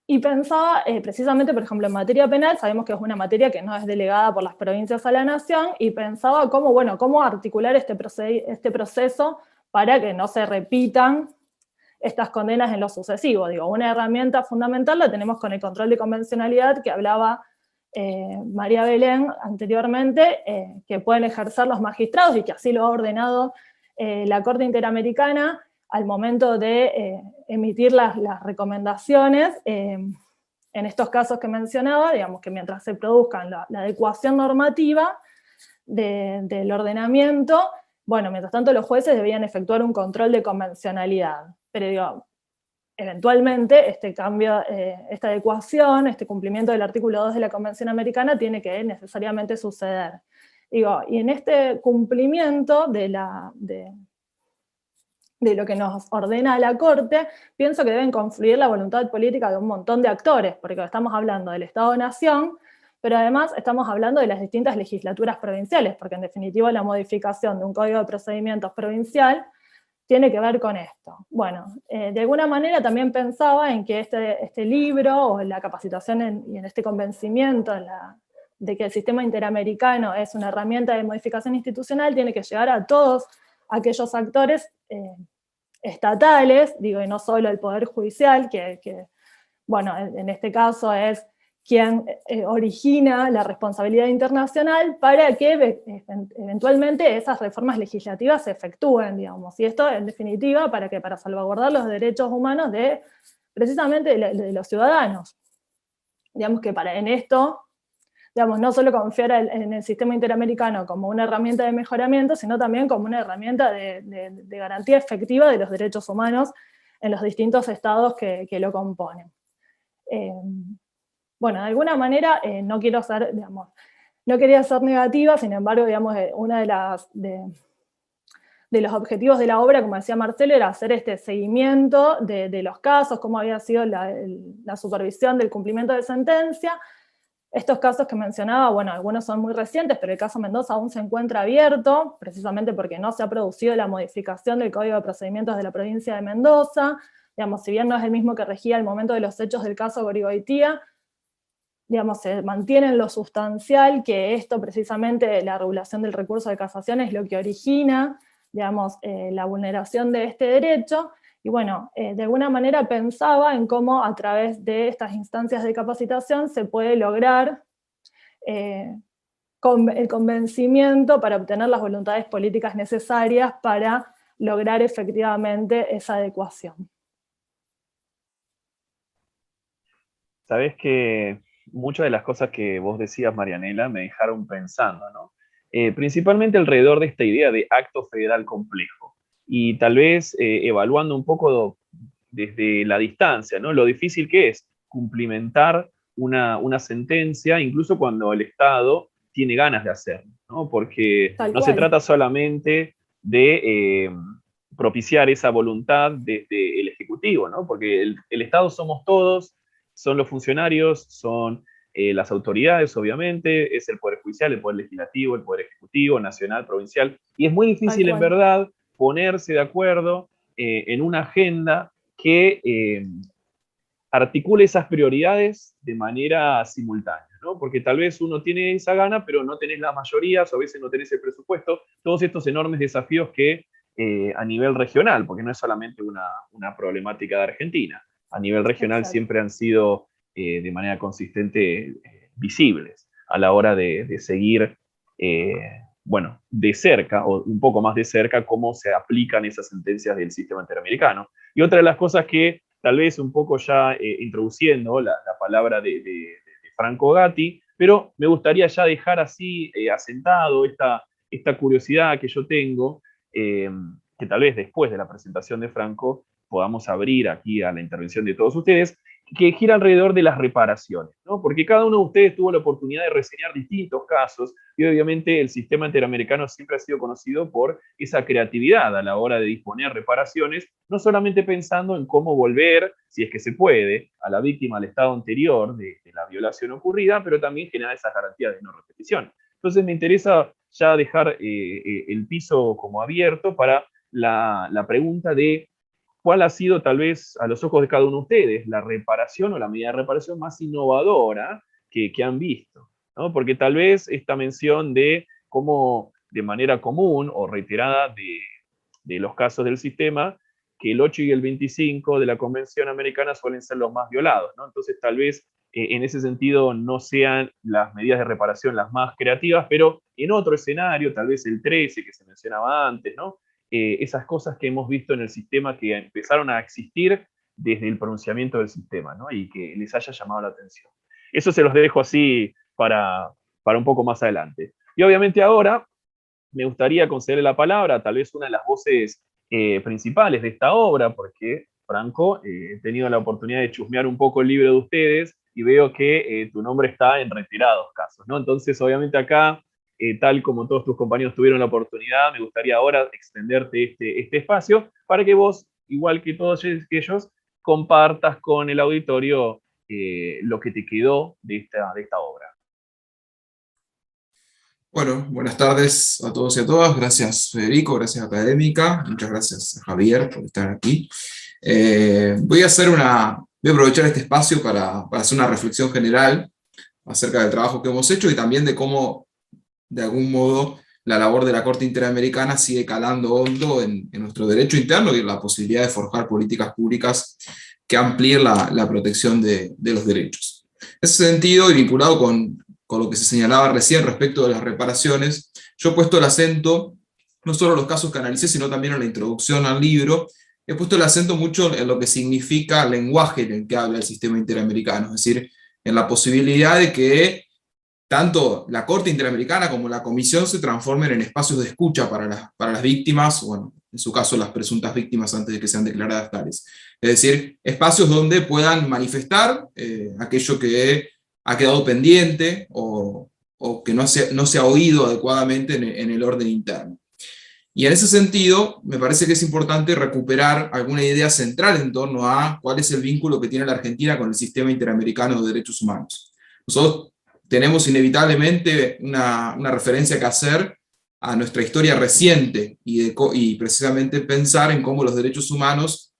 Y pensaba precisamente, por ejemplo, en materia penal, sabemos que es una materia que no es delegada por las provincias a la nación, y pensaba cómo, bueno, cómo articular este proceso para que no se repitan estas condenas en lo sucesivo. Digo, una herramienta fundamental la tenemos con el control de convencionalidad que hablaba María Belén anteriormente, que pueden ejercer los magistrados y que así lo ha ordenado la Corte Interamericana al momento de emitir las recomendaciones en estos casos que mencionaba, digamos que mientras se produzcan la adecuación normativa del ordenamiento, bueno, mientras tanto los jueces debían efectuar un control de convencionalidad. Pero digo, eventualmente este cambio, esta adecuación, este cumplimiento del artículo 2 de la Convención Americana tiene que necesariamente suceder. Digo, y en este cumplimiento de lo que nos ordena la Corte, pienso que deben confluir la voluntad política de un montón de actores, porque estamos hablando del Estado-Nación, pero además estamos hablando de las distintas legislaturas provinciales, porque en definitiva la modificación de un Código de Procedimientos provincial tiene que ver con esto. Bueno, de alguna manera también pensaba en que este libro, o la capacitación y en este convencimiento de que el sistema interamericano es una herramienta de modificación institucional, tiene que llegar a todos aquellos actores estatales, digo, y no solo el Poder Judicial, que bueno, en este caso es quien origina la responsabilidad internacional para que eventualmente esas reformas legislativas se efectúen, digamos. Y esto, en definitiva, para salvaguardar los derechos humanos precisamente de los ciudadanos. Digamos que en esto, digamos, no solo confiar en el sistema interamericano como una herramienta de mejoramiento, sino también como una herramienta de garantía efectiva de los derechos humanos en los distintos estados que lo componen. Bueno, de alguna manera no quiero ser, digamos, no quería ser negativa, sin embargo, digamos, una de de los objetivos de la obra, como decía Marcelo, era hacer este seguimiento de los casos, cómo había sido la supervisión del cumplimiento de sentencia. Estos casos que mencionaba, bueno, algunos son muy recientes, pero el caso Mendoza aún se encuentra abierto, precisamente porque no se ha producido la modificación del Código de Procedimientos de la provincia de Mendoza. Digamos, si bien no es el mismo que regía al momento de los hechos del caso Gorigoitía, digamos, se mantiene en lo sustancial que esto, precisamente, la regulación del recurso de casación es lo que origina, digamos, la vulneración de este derecho. Y bueno, de alguna manera pensaba en cómo a través de estas instancias de capacitación se puede lograr el convencimiento para obtener las voluntades políticas necesarias para lograr efectivamente esa adecuación. Sabés que muchas de las cosas que vos decías, Marianela, me dejaron pensando, ¿no? Principalmente alrededor de esta idea de acto federal complejo. Y tal vez evaluando un poco desde la distancia, ¿no? Lo difícil que es cumplimentar una sentencia, incluso cuando el Estado tiene ganas de hacerlo, ¿no? Porque no se trata solamente de propiciar esa voluntad desde el Ejecutivo, ¿no? Porque el Estado somos todos, son los funcionarios, son las autoridades, obviamente, es el Poder Judicial, el Poder Legislativo, el Poder Ejecutivo, nacional, provincial, y es muy difícil, en verdad, ponerse de acuerdo en una agenda que articule esas prioridades de manera simultánea, ¿no? Porque tal vez uno tiene esa gana, pero no tenés las mayorías, o a veces no tenés el presupuesto, todos estos enormes desafíos que a nivel regional, porque no es solamente una problemática de Argentina, a nivel regional siempre han sido de manera consistente visibles a la hora de seguir, bueno, de cerca, o un poco más de cerca, cómo se aplican esas sentencias del sistema interamericano. Y otra de las cosas que, tal vez un poco ya introduciendo la palabra de Franco Gatti, pero me gustaría ya dejar así asentado esta curiosidad que yo tengo, que tal vez después de la presentación de Franco podamos abrir aquí a la intervención de todos ustedes, que gira alrededor de las reparaciones, ¿no? Porque cada uno de ustedes tuvo la oportunidad de reseñar distintos casos, y obviamente el sistema interamericano siempre ha sido conocido por esa creatividad a la hora de disponer reparaciones, no solamente pensando en cómo volver, si es que se puede, a la víctima al estado anterior de la violación ocurrida, pero también generar esas garantías de no repetición. Entonces me interesa ya dejar el piso como abierto para la pregunta de ¿cuál ha sido, tal vez, a los ojos de cada uno de ustedes, la reparación o la medida de reparación más innovadora que han visto, ¿no? Porque tal vez esta mención de cómo, de manera común o reiterada de los casos del sistema, que el 8 y el 25 de la Convención Americana suelen ser los más violados, ¿no? Entonces, tal vez en ese sentido no sean las medidas de reparación las más creativas, pero en otro escenario, tal vez el 13 que se mencionaba antes, ¿no? Esas cosas que hemos visto en el sistema que empezaron a existir desde el pronunciamiento del sistema, ¿no? Y que les haya llamado la atención. Eso se los dejo así para un poco más adelante. Y obviamente ahora me gustaría concederle la palabra a tal vez una de las voces principales de esta obra, porque, Franco, he tenido la oportunidad de chusmear un poco el libro de ustedes y veo que tu nombre está en retirados casos, ¿no? Entonces, obviamente acá, tal como todos tus compañeros tuvieron la oportunidad, me gustaría ahora extenderte este espacio para que vos, igual que todos ellos, compartas con el auditorio lo que te quedó de esta obra. Bueno, buenas tardes a todos y a todas. Gracias, Federico, gracias, Académica. Muchas gracias, Javier, por estar aquí. Voy a aprovechar este espacio para hacer una reflexión general acerca del trabajo que hemos hecho y también de cómo, de algún modo, la labor de la Corte Interamericana sigue calando hondo en nuestro derecho interno y en la posibilidad de forjar políticas públicas que amplíen la protección de los derechos. En ese sentido, y vinculado con lo que se señalaba recién respecto de las reparaciones, yo he puesto el acento, no solo en los casos que analicé, sino también en la introducción al libro, he puesto el acento mucho en lo que significa el lenguaje en el que habla el sistema interamericano, es decir, en la posibilidad de que tanto la Corte Interamericana como la Comisión se transformen en espacios de escucha para las víctimas, bueno, en su caso las presuntas víctimas antes de que sean declaradas tales. Es decir, espacios donde puedan manifestar aquello que ha quedado pendiente o que no se ha oído adecuadamente en el orden interno. Y en ese sentido, me parece que es importante recuperar alguna idea central en torno a cuál es el vínculo que tiene la Argentina con el sistema interamericano de derechos humanos. Nosotros tenemos inevitablemente una referencia que hacer a nuestra historia reciente y precisamente pensar en cómo los derechos humanos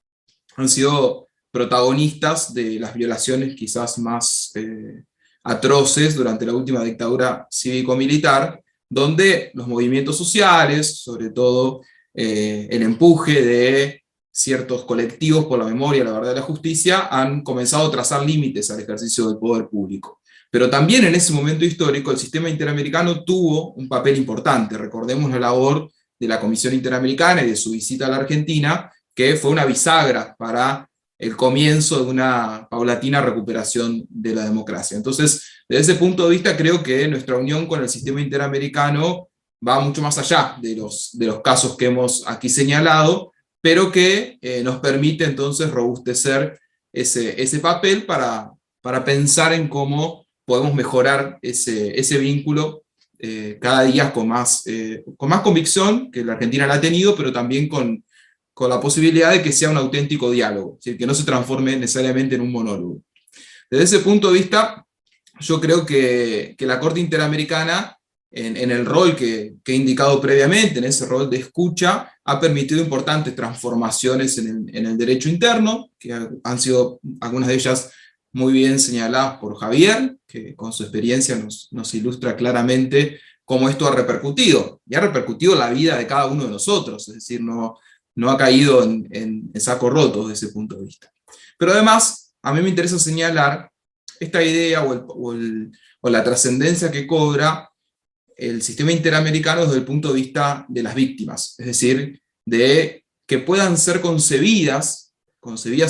han sido protagonistas de las violaciones quizás más atroces durante la última dictadura cívico-militar, donde los movimientos sociales, sobre todo el empuje de ciertos colectivos por la memoria, la verdad y la justicia, han comenzado a trazar límites al ejercicio del poder público. Pero también en ese momento histórico el sistema interamericano tuvo un papel importante. Recordemos la labor de la Comisión Interamericana y de su visita a la Argentina, que fue una bisagra para el comienzo de una paulatina recuperación de la democracia. Entonces, desde ese punto de vista, creo que nuestra unión con el sistema interamericano va mucho más allá de los casos que hemos aquí señalado, pero que nos permite entonces robustecer ese papel para pensar en cómo podemos mejorar ese vínculo cada día con más convicción, que la Argentina la ha tenido, pero también con la posibilidad de que sea un auténtico diálogo, es decir, que no se transforme necesariamente en un monólogo. Desde ese punto de vista, yo creo que la Corte Interamericana, en el rol que he indicado previamente, en ese rol de escucha, ha permitido importantes transformaciones en el derecho interno, que han sido algunas de ellas muy bien señaladas por Javier, que con su experiencia nos ilustra claramente cómo esto ha repercutido, y ha repercutido en la vida de cada uno de nosotros, es decir, no ha caído en saco roto desde ese punto de vista. Pero además, a mí me interesa señalar esta idea o la trascendencia que cobra el sistema interamericano desde el punto de vista de las víctimas, es decir, de que puedan ser concebidas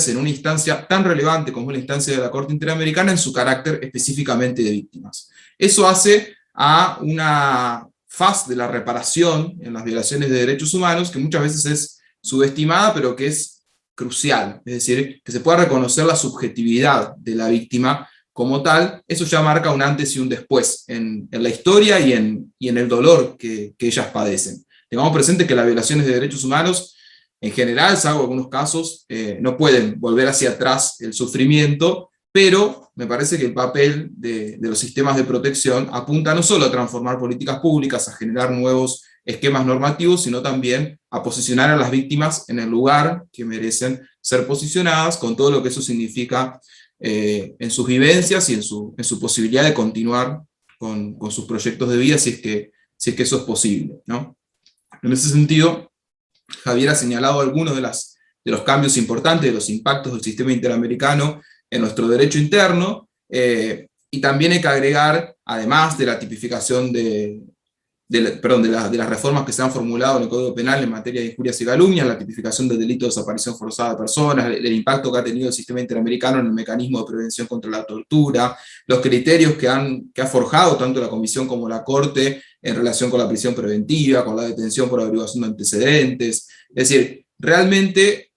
en una instancia tan relevante como es la instancia de la Corte Interamericana en su carácter específicamente de víctimas. Eso hace a una faz de la reparación en las violaciones de derechos humanos que muchas veces es subestimada, pero que es crucial, es decir, que se pueda reconocer la subjetividad de la víctima como tal. Eso ya marca un antes y un después en la historia y en el dolor que ellas padecen. Tengamos presente que las violaciones de derechos humanos, en general, salvo algunos casos, no pueden volver hacia atrás el sufrimiento, pero me parece que el papel de los sistemas de protección apunta no solo a transformar políticas públicas, a generar nuevos esquemas normativos, sino también a posicionar a las víctimas en el lugar que merecen ser posicionadas, con todo lo que eso significa en sus vivencias y en su posibilidad de continuar con sus proyectos de vida, si es que eso es posible, ¿no? En ese sentido, Javier ha señalado algunos de los cambios importantes, de los impactos del sistema interamericano en nuestro derecho interno, y también hay que agregar, además de la tipificación de las reformas que se han formulado en el Código Penal en materia de injurias y calumnias, la tipificación del delito de desaparición forzada de personas, el impacto que ha tenido el sistema interamericano en el mecanismo de prevención contra la tortura, los criterios que ha forjado tanto la Comisión como la Corte en relación con la prisión preventiva, con la detención por averiguación de antecedentes. Es decir, realmente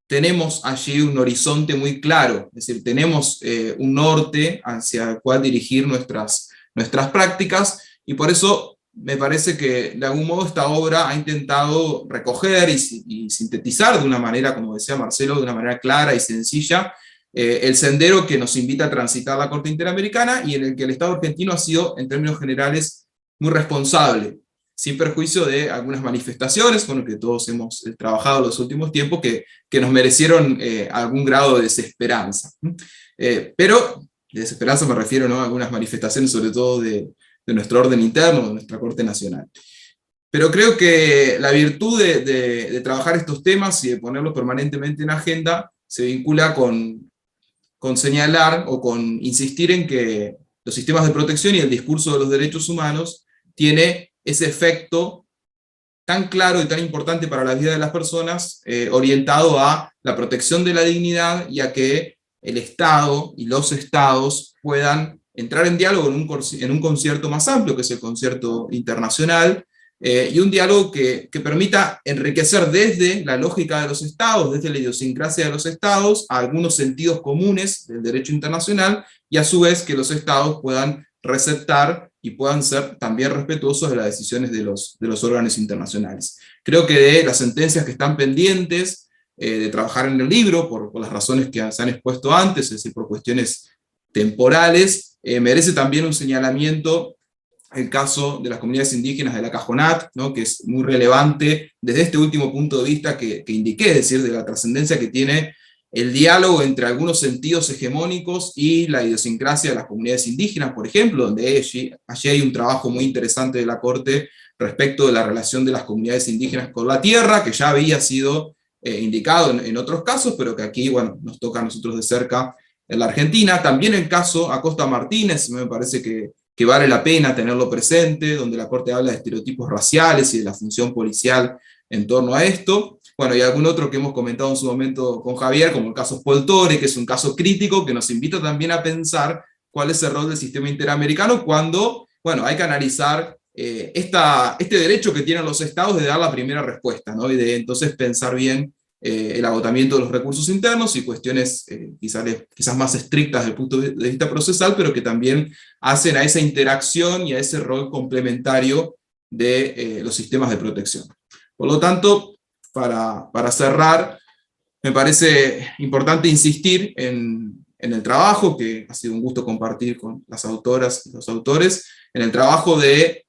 tenemos allí un horizonte muy claro, es decir, tenemos un norte hacia el cual dirigir nuestras prácticas, y por eso me parece que de algún modo esta obra ha intentado recoger y sintetizar de una manera, como decía Marcelo, de una manera clara y sencilla, el sendero que nos invita a transitar la Corte Interamericana y en el que el Estado argentino ha sido, en términos generales, muy responsable, sin perjuicio de algunas manifestaciones con las que todos hemos trabajado en los últimos tiempos que nos merecieron algún grado de desesperanza. Pero de desesperanza me refiero, ¿no?, a algunas manifestaciones, sobre todo de nuestro orden interno, de nuestra Corte Nacional. Pero creo que la virtud de trabajar estos temas y de ponerlos permanentemente en agenda se vincula con señalar o con insistir en que los sistemas de protección y el discurso de los derechos humanos tiene ese efecto tan claro y tan importante para la vida de las personas, orientado a la protección de la dignidad y a que el Estado y los Estados puedan entrar en diálogo en un concierto más amplio, que es el concierto internacional, y un diálogo que permita enriquecer desde la lógica de los Estados, desde la idiosincrasia de los Estados, a algunos sentidos comunes del derecho internacional, y a su vez que los Estados puedan receptar y puedan ser también respetuosos de las decisiones de los órganos internacionales. Creo que de las sentencias que están pendientes de trabajar en el libro, por las razones que se han expuesto antes, es decir, por cuestiones temporales, merece también un señalamiento el caso de las comunidades indígenas de la Cajonat, ¿no?, que es muy relevante desde este último punto de vista que indiqué, es decir, de la trascendencia que tiene el diálogo entre algunos sentidos hegemónicos y la idiosincrasia de las comunidades indígenas, por ejemplo, donde allí hay un trabajo muy interesante de la Corte respecto de la relación de las comunidades indígenas con la tierra, que ya había sido indicado en otros casos, pero que aquí, bueno, nos toca a nosotros de cerca en la Argentina. También el caso Acosta Martínez, me parece que vale la pena tenerlo presente, donde la Corte habla de estereotipos raciales y de la función policial en torno a esto. Bueno, y algún otro que hemos comentado en su momento con Javier, como el caso Poltore, que es un caso crítico que nos invita también a pensar cuál es el rol del sistema interamericano cuando, bueno, hay que analizar este derecho que tienen los estados de dar la primera respuesta, ¿no? Y de entonces pensar bien el agotamiento de los recursos internos y cuestiones quizás más estrictas desde el punto de vista procesal, pero que también hacen a esa interacción y a ese rol complementario de los sistemas de protección. Por lo tanto, para cerrar, me parece importante insistir en el trabajo, que ha sido un gusto compartir con las autoras y los autores, en el trabajo de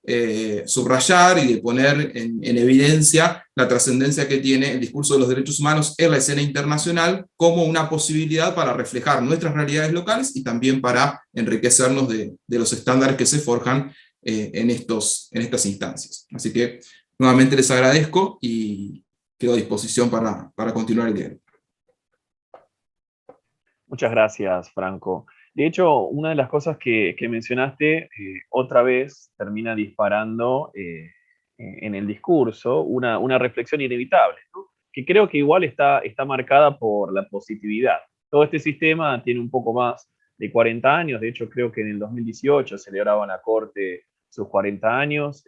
subrayar y de poner en evidencia la trascendencia que tiene el discurso de los derechos humanos en la escena internacional como una posibilidad para reflejar nuestras realidades locales y también para enriquecernos de los estándares que se forjan en estas instancias. Así que nuevamente les agradezco y quedo a disposición para continuar el diálogo. Muchas gracias, Franco. De hecho, una de las cosas que mencionaste otra vez termina disparando en el discurso una reflexión inevitable, ¿no? Que creo que igual está marcada por la positividad. Todo este sistema tiene un poco más de 40 años, de hecho creo que en el 2018 celebraba la Corte sus 40 años,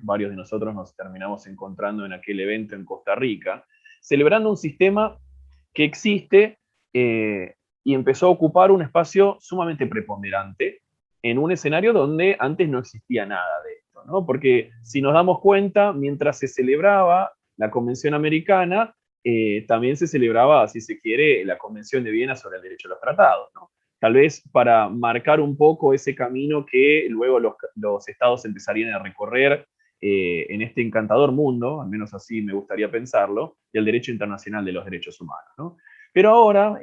varios de nosotros nos terminamos encontrando en aquel evento en Costa Rica, celebrando un sistema que existe y empezó a ocupar un espacio sumamente preponderante en un escenario donde antes no existía nada de esto, ¿no? Porque si nos damos cuenta, mientras se celebraba la Convención Americana, también se celebraba, si se quiere, la Convención de Viena sobre el derecho a los tratados, ¿no? Tal vez para marcar un poco ese camino que luego los estados empezarían a recorrer en este encantador mundo, al menos así me gustaría pensarlo, del derecho internacional de los derechos humanos, ¿no? Pero ahora,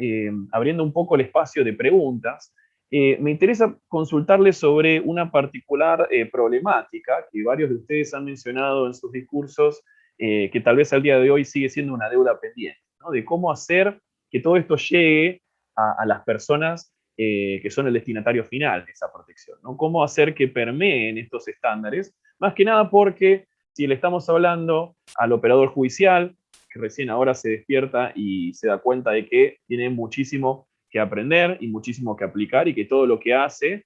abriendo un poco el espacio de preguntas, me interesa consultarles sobre una particular problemática que varios de ustedes han mencionado en sus discursos, que tal vez al día de hoy sigue siendo una deuda pendiente, ¿no? De cómo hacer que todo esto llegue a las personas que son el destinatario final de esa protección, ¿no? Cómo hacer que permeen estos estándares, más que nada porque si le estamos hablando al operador judicial, que recién ahora se despierta y se da cuenta de que tiene muchísimo que aprender y muchísimo que aplicar y que todo lo que hace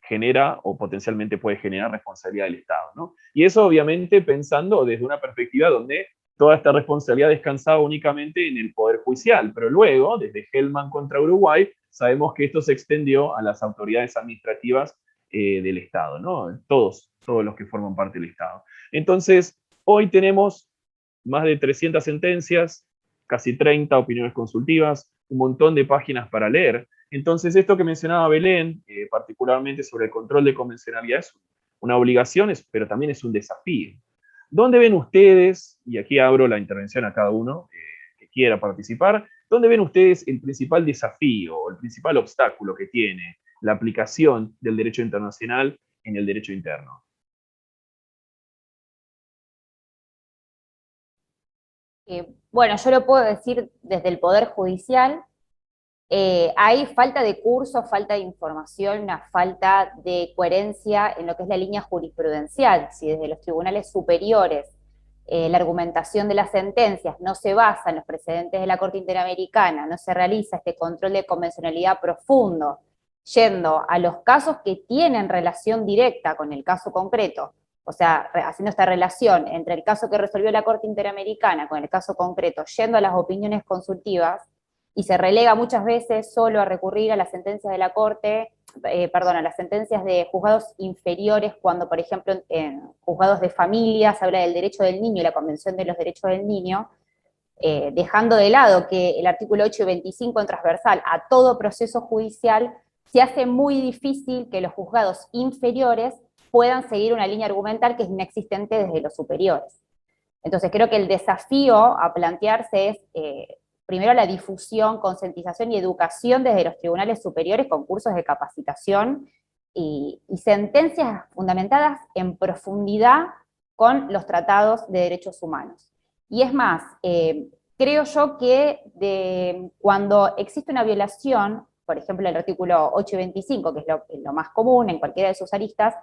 genera o potencialmente puede generar responsabilidad del Estado, ¿no? Y eso obviamente pensando desde una perspectiva donde toda esta responsabilidad descansaba únicamente en el Poder Judicial, pero luego, desde Hellman contra Uruguay, sabemos que esto se extendió a las autoridades administrativas del Estado, ¿no? Todos los que forman parte del Estado. Entonces, hoy tenemos más de 300 sentencias, casi 30 opiniones consultivas, un montón de páginas para leer. Entonces, esto que mencionaba Belén, particularmente sobre el control de convencionalidad, es una obligación, pero también es un desafío. ¿Dónde ven ustedes, y aquí abro la intervención a cada uno que quiera participar, dónde ven ustedes el principal desafío o el principal obstáculo que tiene la aplicación del derecho internacional en el derecho interno? Bueno, yo lo puedo decir desde el Poder Judicial. Hay falta de cursos, falta de información, una falta de coherencia en lo que es la línea jurisprudencial. Si desde los tribunales superiores la argumentación de las sentencias no se basa en los precedentes de la Corte Interamericana, no se realiza este control de convencionalidad profundo, yendo a los casos que tienen relación directa con el caso concreto, o sea, haciendo esta relación entre el caso que resolvió la Corte Interamericana con el caso concreto, yendo a las opiniones consultivas, y se relega muchas veces solo a recurrir a las sentencias de la Corte, a las sentencias de juzgados inferiores, cuando, por ejemplo, en juzgados de familia se habla del derecho del niño y la Convención de los Derechos del Niño, dejando de lado que el artículo 825 en transversal a todo proceso judicial, se hace muy difícil que los juzgados inferiores puedan seguir una línea argumental que es inexistente desde los superiores. Entonces creo que el desafío a plantearse es, primero, la difusión, concientización y educación desde los tribunales superiores con cursos de capacitación y sentencias fundamentadas en profundidad con los tratados de derechos humanos. Y es más, creo yo que cuando existe una violación, por ejemplo el artículo 825, que es lo más común en cualquiera de sus aristas,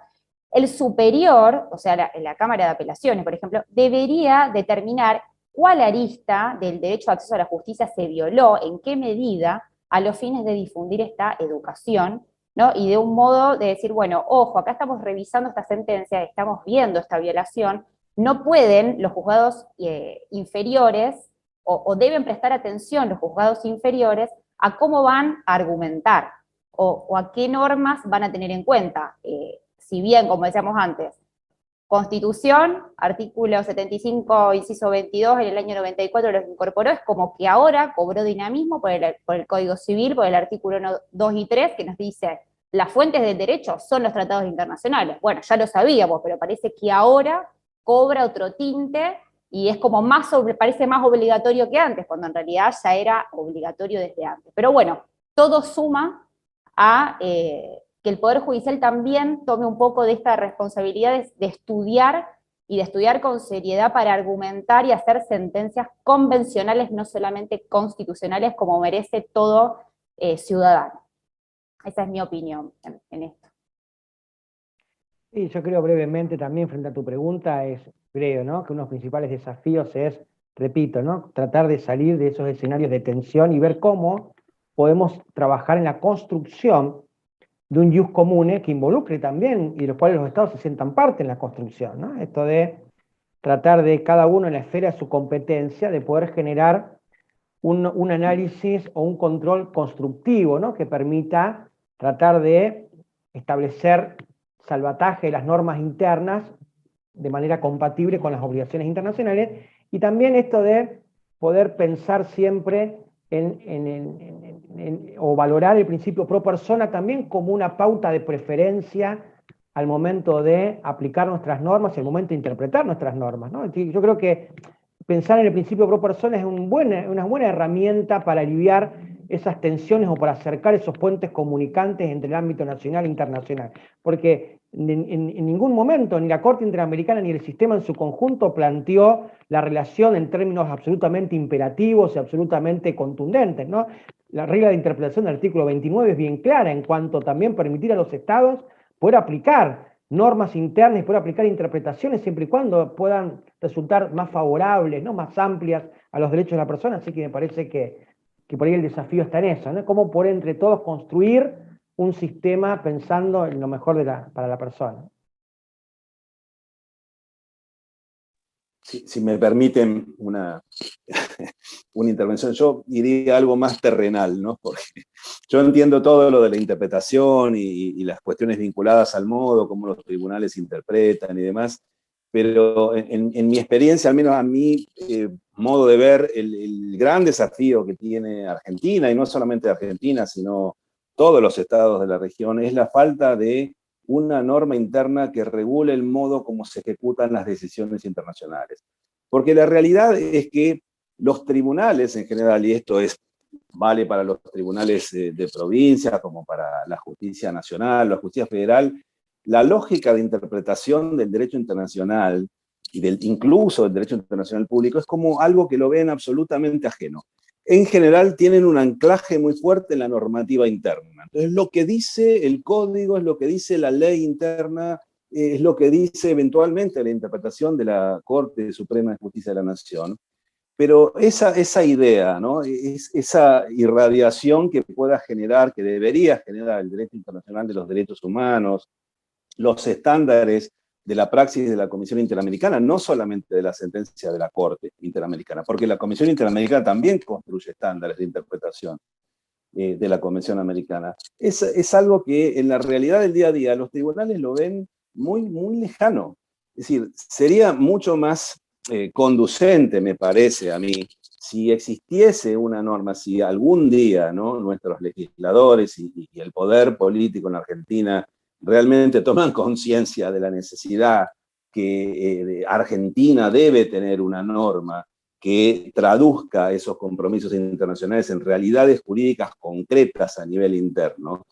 el superior, o sea, la Cámara de Apelaciones, por ejemplo, debería determinar cuál arista del derecho de acceso a la justicia se violó, en qué medida, a los fines de difundir esta educación, ¿no? Y de un modo de decir, bueno, ojo, acá estamos revisando esta sentencia, estamos viendo esta violación, no pueden los juzgados inferiores, o deben prestar atención los juzgados inferiores a cómo van a argumentar, o a qué normas van a tener en cuenta. Si bien, como decíamos antes, Constitución, artículo 75, inciso 22, en el año 94 lo incorporó, es como que ahora cobró dinamismo por el Código Civil, por el artículo 2 y 3, que nos dice, las fuentes del derecho son los tratados internacionales. Bueno, ya lo sabíamos, pero parece que ahora cobra otro tinte, y es como parece más obligatorio que antes, cuando en realidad ya era obligatorio desde antes. Pero bueno, todo suma a que el Poder Judicial también tome un poco de esta responsabilidad de estudiar, y de estudiar con seriedad para argumentar y hacer sentencias convencionales, no solamente constitucionales, como merece todo ciudadano. Esa es mi opinión en esto. Sí, yo creo brevemente también, frente a tu pregunta, creo, ¿no?, que uno de los principales desafíos es, repito, ¿no?, tratar de salir de esos escenarios de tensión y ver cómo podemos trabajar en la construcción de un jus comune que involucre también, y de los cuales los estados se sientan parte en la construcción, ¿no? Esto de tratar de cada uno en la esfera de su competencia, de poder generar un análisis o un control constructivo, ¿no?, que permita tratar de establecer salvataje de las normas internas de manera compatible con las obligaciones internacionales, y también esto de poder pensar siempre o valorar el principio pro persona también como una pauta de preferencia al momento de aplicar nuestras normas, al momento de interpretar nuestras normas, ¿no? Yo creo que pensar en el principio pro persona es una buena herramienta para aliviar esas tensiones o para acercar esos puentes comunicantes entre el ámbito nacional e internacional. Porque en ningún momento ni la Corte Interamericana ni el sistema en su conjunto planteó la relación en términos absolutamente imperativos y absolutamente contundentes, ¿no? La regla de interpretación del artículo 29 es bien clara en cuanto también permitir a los estados poder aplicar normas internas y poder aplicar interpretaciones siempre y cuando puedan resultar más favorables, ¿no?, más amplias a los derechos de la persona. Así que me parece que por ahí el desafío está en eso, ¿no? Cómo poder entre todos construir un sistema pensando en lo mejor para la persona. Si me permiten una intervención, yo diría algo más terrenal, ¿no? Porque yo entiendo todo lo de la interpretación y las cuestiones vinculadas al modo, cómo los tribunales interpretan y demás, pero en mi experiencia, al menos a mi modo de ver, el gran desafío que tiene Argentina, y no solamente Argentina, sino todos los estados de la región, es la falta de una norma interna que regule el modo como se ejecutan las decisiones internacionales. Porque la realidad es que los tribunales en general, y esto vale para los tribunales de provincia, como para la justicia nacional, la justicia federal, la lógica de interpretación del derecho internacional y incluso del derecho internacional público es como algo que lo ven absolutamente ajeno. En general tienen un anclaje muy fuerte en la normativa interna. Entonces lo que dice el código es lo que dice la ley interna, es lo que dice eventualmente la interpretación de la Corte Suprema de Justicia de la Nación. Pero esa idea, ¿no?, esa irradiación que pueda generar, que debería generar el derecho internacional de los derechos humanos, los estándares de la praxis de la Comisión Interamericana, no solamente de la sentencia de la Corte Interamericana, porque la Comisión Interamericana también construye estándares de interpretación de la Convención Americana. Es algo que en la realidad del día a día los tribunales lo ven muy, muy lejano. Es decir, sería mucho más conducente, me parece a mí, si existiese una norma, si algún día, ¿no?, nuestros legisladores y el poder político en la Argentina realmente toman conciencia de la necesidad que Argentina debe tener una norma que traduzca esos compromisos internacionales en realidades jurídicas concretas a nivel interno.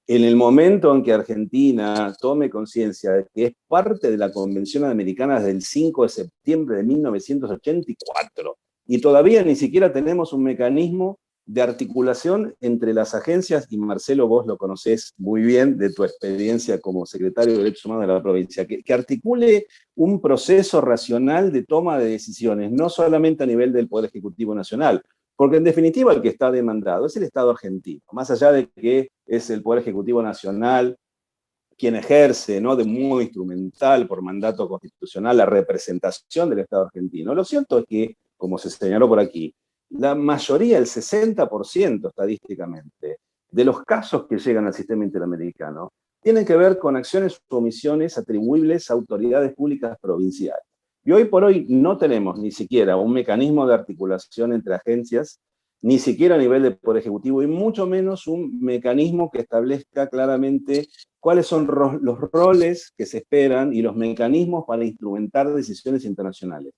En el momento en que Argentina tome conciencia de que es parte de la Convención Americana desde el 5 de septiembre de 1984, y todavía ni siquiera tenemos un mecanismo de articulación entre las agencias, y Marcelo, vos lo conocés muy bien de tu experiencia como secretario de Derechos Humanos de la provincia, que articule un proceso racional de toma de decisiones, no solamente a nivel del Poder Ejecutivo Nacional, porque en definitiva el que está demandado es el Estado argentino, más allá de que es el Poder Ejecutivo Nacional quien ejerce, ¿no?, de modo instrumental por mandato constitucional la representación del Estado argentino. Lo cierto es que, como se señaló por aquí, la mayoría, el 60% estadísticamente, de los casos que llegan al sistema interamericano tienen que ver con acciones o omisiones atribuibles a autoridades públicas provinciales. Y hoy por hoy no tenemos ni siquiera un mecanismo de articulación entre agencias, ni siquiera a nivel de Poder Ejecutivo, y mucho menos un mecanismo que establezca claramente cuáles son los roles que se esperan y los mecanismos para instrumentar decisiones internacionales,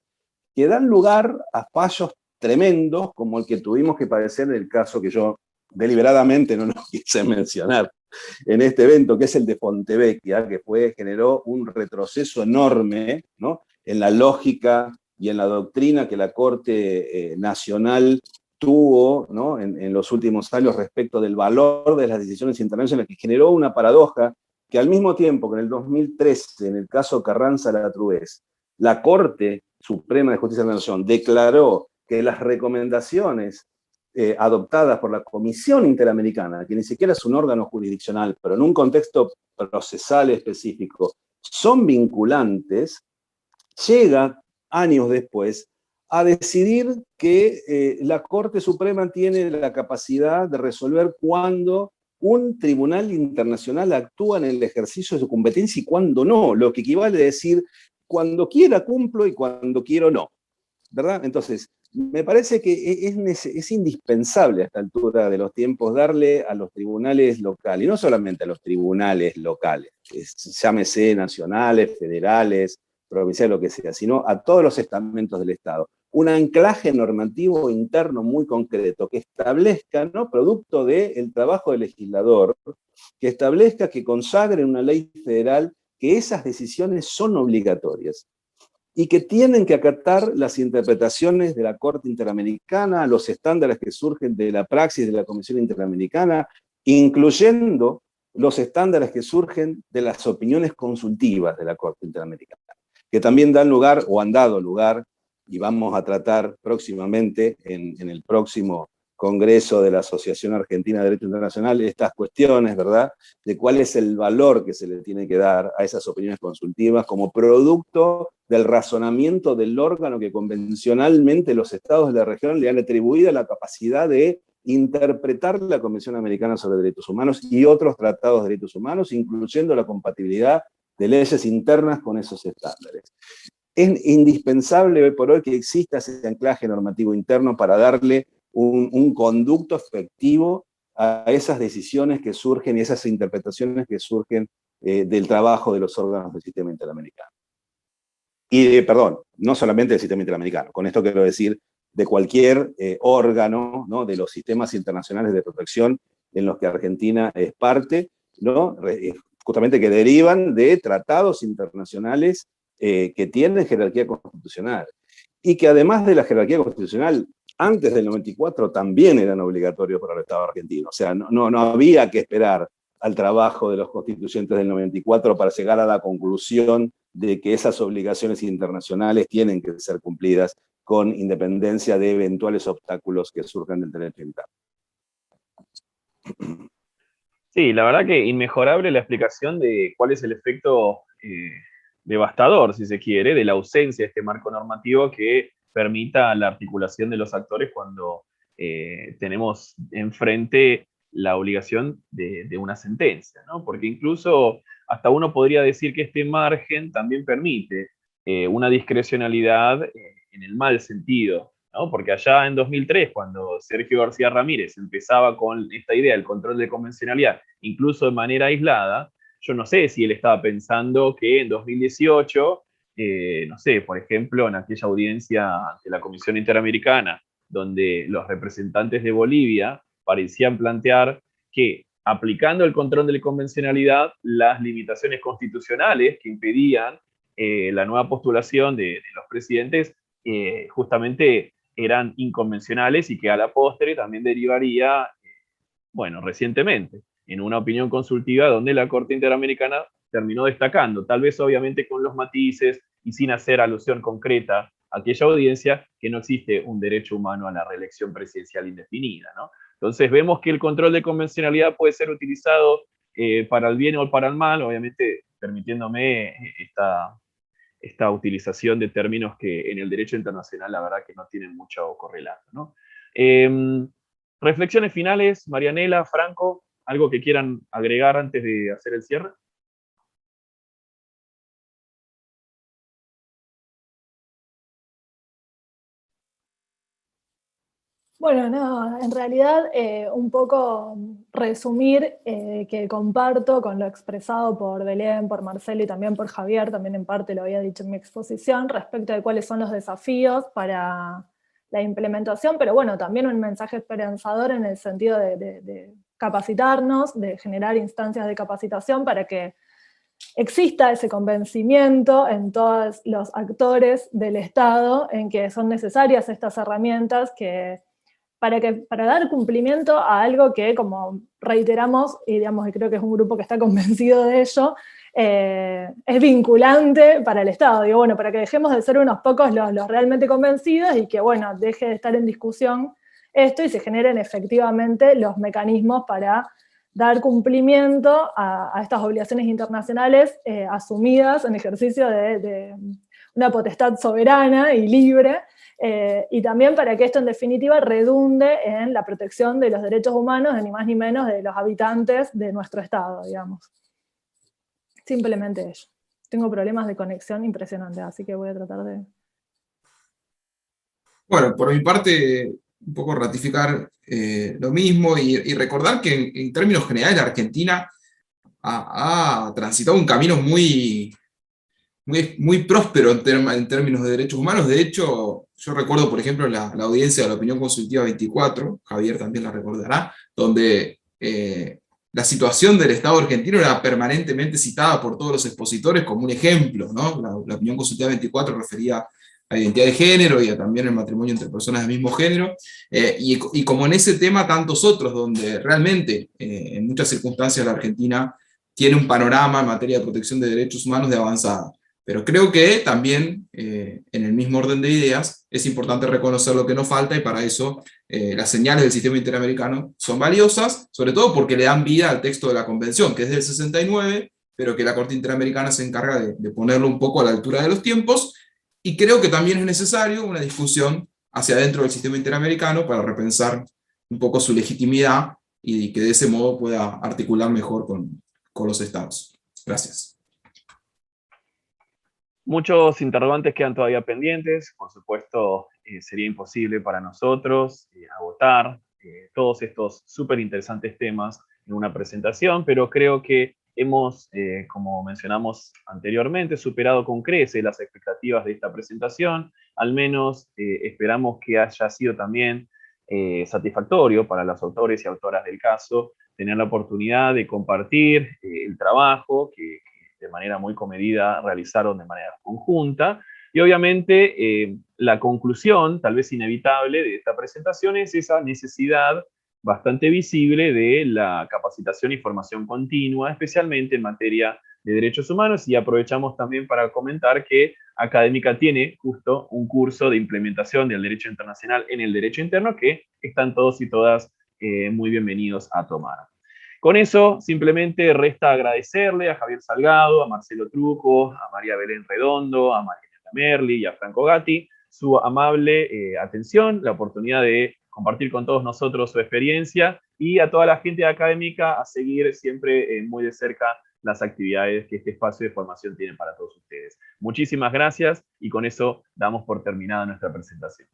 que dan lugar a fallos tremendos, como el que tuvimos que padecer en el caso que yo deliberadamente no lo quise mencionar en este evento, que es el de Fontevecchia, que generó un retroceso enorme, ¿no?, en la lógica y en la doctrina que la Corte Nacional tuvo, ¿no?, en los últimos años respecto del valor de las decisiones internacionales, que generó una paradoja que al mismo tiempo que en el 2013, en el caso Carranza-Latrués, la Corte Suprema de Justicia de la Nación declaró que las recomendaciones adoptadas por la Comisión Interamericana, que ni siquiera es un órgano jurisdiccional, pero en un contexto procesal específico, son vinculantes, llega años después a decidir que la Corte Suprema tiene la capacidad de resolver cuándo un tribunal internacional actúa en el ejercicio de su competencia y cuándo no, lo que equivale a decir cuando quiera cumplo y cuando quiero no, ¿verdad? Entonces, me parece que es indispensable a esta altura de los tiempos darle a los tribunales locales, y no solamente a los tribunales locales, llámese nacionales, federales, provinciales, lo que sea, sino a todos los estamentos del Estado, un anclaje normativo interno muy concreto que establezca, ¿no?, producto del trabajo del legislador, que establezca, que consagre en una ley federal que esas decisiones son obligatorias y que tienen que acatar las interpretaciones de la Corte Interamericana, los estándares que surgen de la praxis de la Comisión Interamericana, incluyendo los estándares que surgen de las opiniones consultivas de la Corte Interamericana, que también dan lugar, o han dado lugar, y vamos a tratar próximamente en el próximo Congreso de la Asociación Argentina de Derecho Internacional, estas cuestiones, ¿verdad?, de cuál es el valor que se le tiene que dar a esas opiniones consultivas como producto del razonamiento del órgano que convencionalmente los estados de la región le han atribuido la capacidad de interpretar la Convención Americana sobre Derechos Humanos y otros tratados de derechos humanos, incluyendo la compatibilidad de leyes internas con esos estándares. Es indispensable hoy por hoy que exista ese anclaje normativo interno para darle un conducto efectivo a esas decisiones que surgen y esas interpretaciones que surgen del trabajo de los órganos del sistema interamericano. Y, perdón, no solamente del sistema interamericano, con esto quiero decir de cualquier órgano, ¿no?, de los sistemas internacionales de protección en los que Argentina es parte, ¿no?, justamente que derivan de tratados internacionales que tienen jerarquía constitucional. Y que además de la jerarquía constitucional, antes del 94 también eran obligatorios para el Estado argentino. O sea, no había que esperar al trabajo de los constituyentes del 94 para llegar a la conclusión de que esas obligaciones internacionales tienen que ser cumplidas con independencia de eventuales obstáculos que surjan del derecho interno. Sí, la verdad que inmejorable la explicación de cuál es el efecto devastador, si se quiere, de la ausencia de este marco normativo que permita la articulación de los actores cuando tenemos enfrente la obligación de una sentencia, ¿no? Porque incluso hasta uno podría decir que este margen también permite una discrecionalidad en el mal sentido, ¿no? Porque allá en 2003, cuando Sergio García Ramírez empezaba con esta idea del control de convencionalidad, incluso de manera aislada, yo no sé si él estaba pensando que en 2018, no sé, por ejemplo, en aquella audiencia de la Comisión Interamericana, donde los representantes de Bolivia parecían plantear que aplicando el control de la convencionalidad, las limitaciones constitucionales que impedían la nueva postulación de los presidentes justamente eran inconvencionales y que a la postre también derivaría, bueno, recientemente, en una opinión consultiva donde la Corte Interamericana terminó destacando, tal vez obviamente con los matices y sin hacer alusión concreta a aquella audiencia, que no existe un derecho humano a la reelección presidencial indefinida, ¿no? Entonces vemos que el control de convencionalidad puede ser utilizado para el bien o para el mal, obviamente permitiéndome esta utilización de términos que en el derecho internacional la verdad que no tienen mucho correlato, ¿no? Reflexiones finales, Marianela, Franco, algo que quieran agregar antes de hacer el cierre. Bueno, no, en realidad un poco resumir que comparto con lo expresado por Belén, por Marcelo y también por Javier, también en parte lo había dicho en mi exposición, respecto de cuáles son los desafíos para la implementación, pero bueno, también un mensaje esperanzador en el sentido de capacitarnos, de generar instancias de capacitación para que exista ese convencimiento en todos los actores del Estado en que son necesarias estas herramientas para dar cumplimiento a algo que, como reiteramos, y digamos, y creo que es un grupo que está convencido de ello, es vinculante para el Estado. Digo, bueno, para que dejemos de ser unos pocos los realmente convencidos y que, bueno, deje de estar en discusión esto y se generen efectivamente los mecanismos para dar cumplimiento a estas obligaciones internacionales asumidas en ejercicio de una potestad soberana y libre, y también para que esto en definitiva redunde en la protección de los derechos humanos de ni más ni menos de los habitantes de nuestro Estado, digamos. Simplemente eso. Tengo problemas de conexión impresionantes, así que voy a tratar de... Bueno, por mi parte, un poco ratificar lo mismo y recordar que en términos generales la Argentina ha transitado un camino muy próspero en términos de derechos humanos. De hecho, yo recuerdo, por ejemplo, la audiencia de la Opinión Consultiva 24, Javier también la recordará, donde la situación del Estado argentino era permanentemente citada por todos los expositores como un ejemplo, ¿no? La Opinión Consultiva 24 refería a identidad de género y también el matrimonio entre personas del mismo género, y como en ese tema tantos otros, donde realmente en muchas circunstancias la Argentina tiene un panorama en materia de protección de derechos humanos de avanzada. Pero creo que también, en el mismo orden de ideas, es importante reconocer lo que nos falta, y para eso las señales del sistema interamericano son valiosas, sobre todo porque le dan vida al texto de la Convención, que es del 69, pero que la Corte Interamericana se encarga de ponerlo un poco a la altura de los tiempos, y creo que también es necesario una discusión hacia adentro del sistema interamericano para repensar un poco su legitimidad y que de ese modo pueda articular mejor con los estados. Gracias. Muchos interrogantes quedan todavía pendientes. Por supuesto, sería imposible para nosotros agotar todos estos súper interesantes temas en una presentación, pero creo que hemos, como mencionamos anteriormente, superado con creces las expectativas de esta presentación. Al menos esperamos que haya sido también satisfactorio para los autores y autoras del caso tener la oportunidad de compartir el trabajo que de manera muy comedida realizaron de manera conjunta. Y obviamente la conclusión, tal vez inevitable, de esta presentación es esa necesidad bastante visible de la capacitación y formación continua, especialmente en materia de derechos humanos, y aprovechamos también para comentar que Académica tiene justo un curso de implementación del derecho internacional en el derecho interno que están todos y todas muy bienvenidos a tomar. Con eso, simplemente resta agradecerle a Javier Salgado, a Marcelo Truco, a María Belén Redondo, a Mariana Merli y a Franco Gatti su amable atención, la oportunidad de compartir con todos nosotros su experiencia, y a toda la gente académica a seguir siempre muy de cerca las actividades que este espacio de formación tiene para todos ustedes. Muchísimas gracias, y con eso damos por terminada nuestra presentación.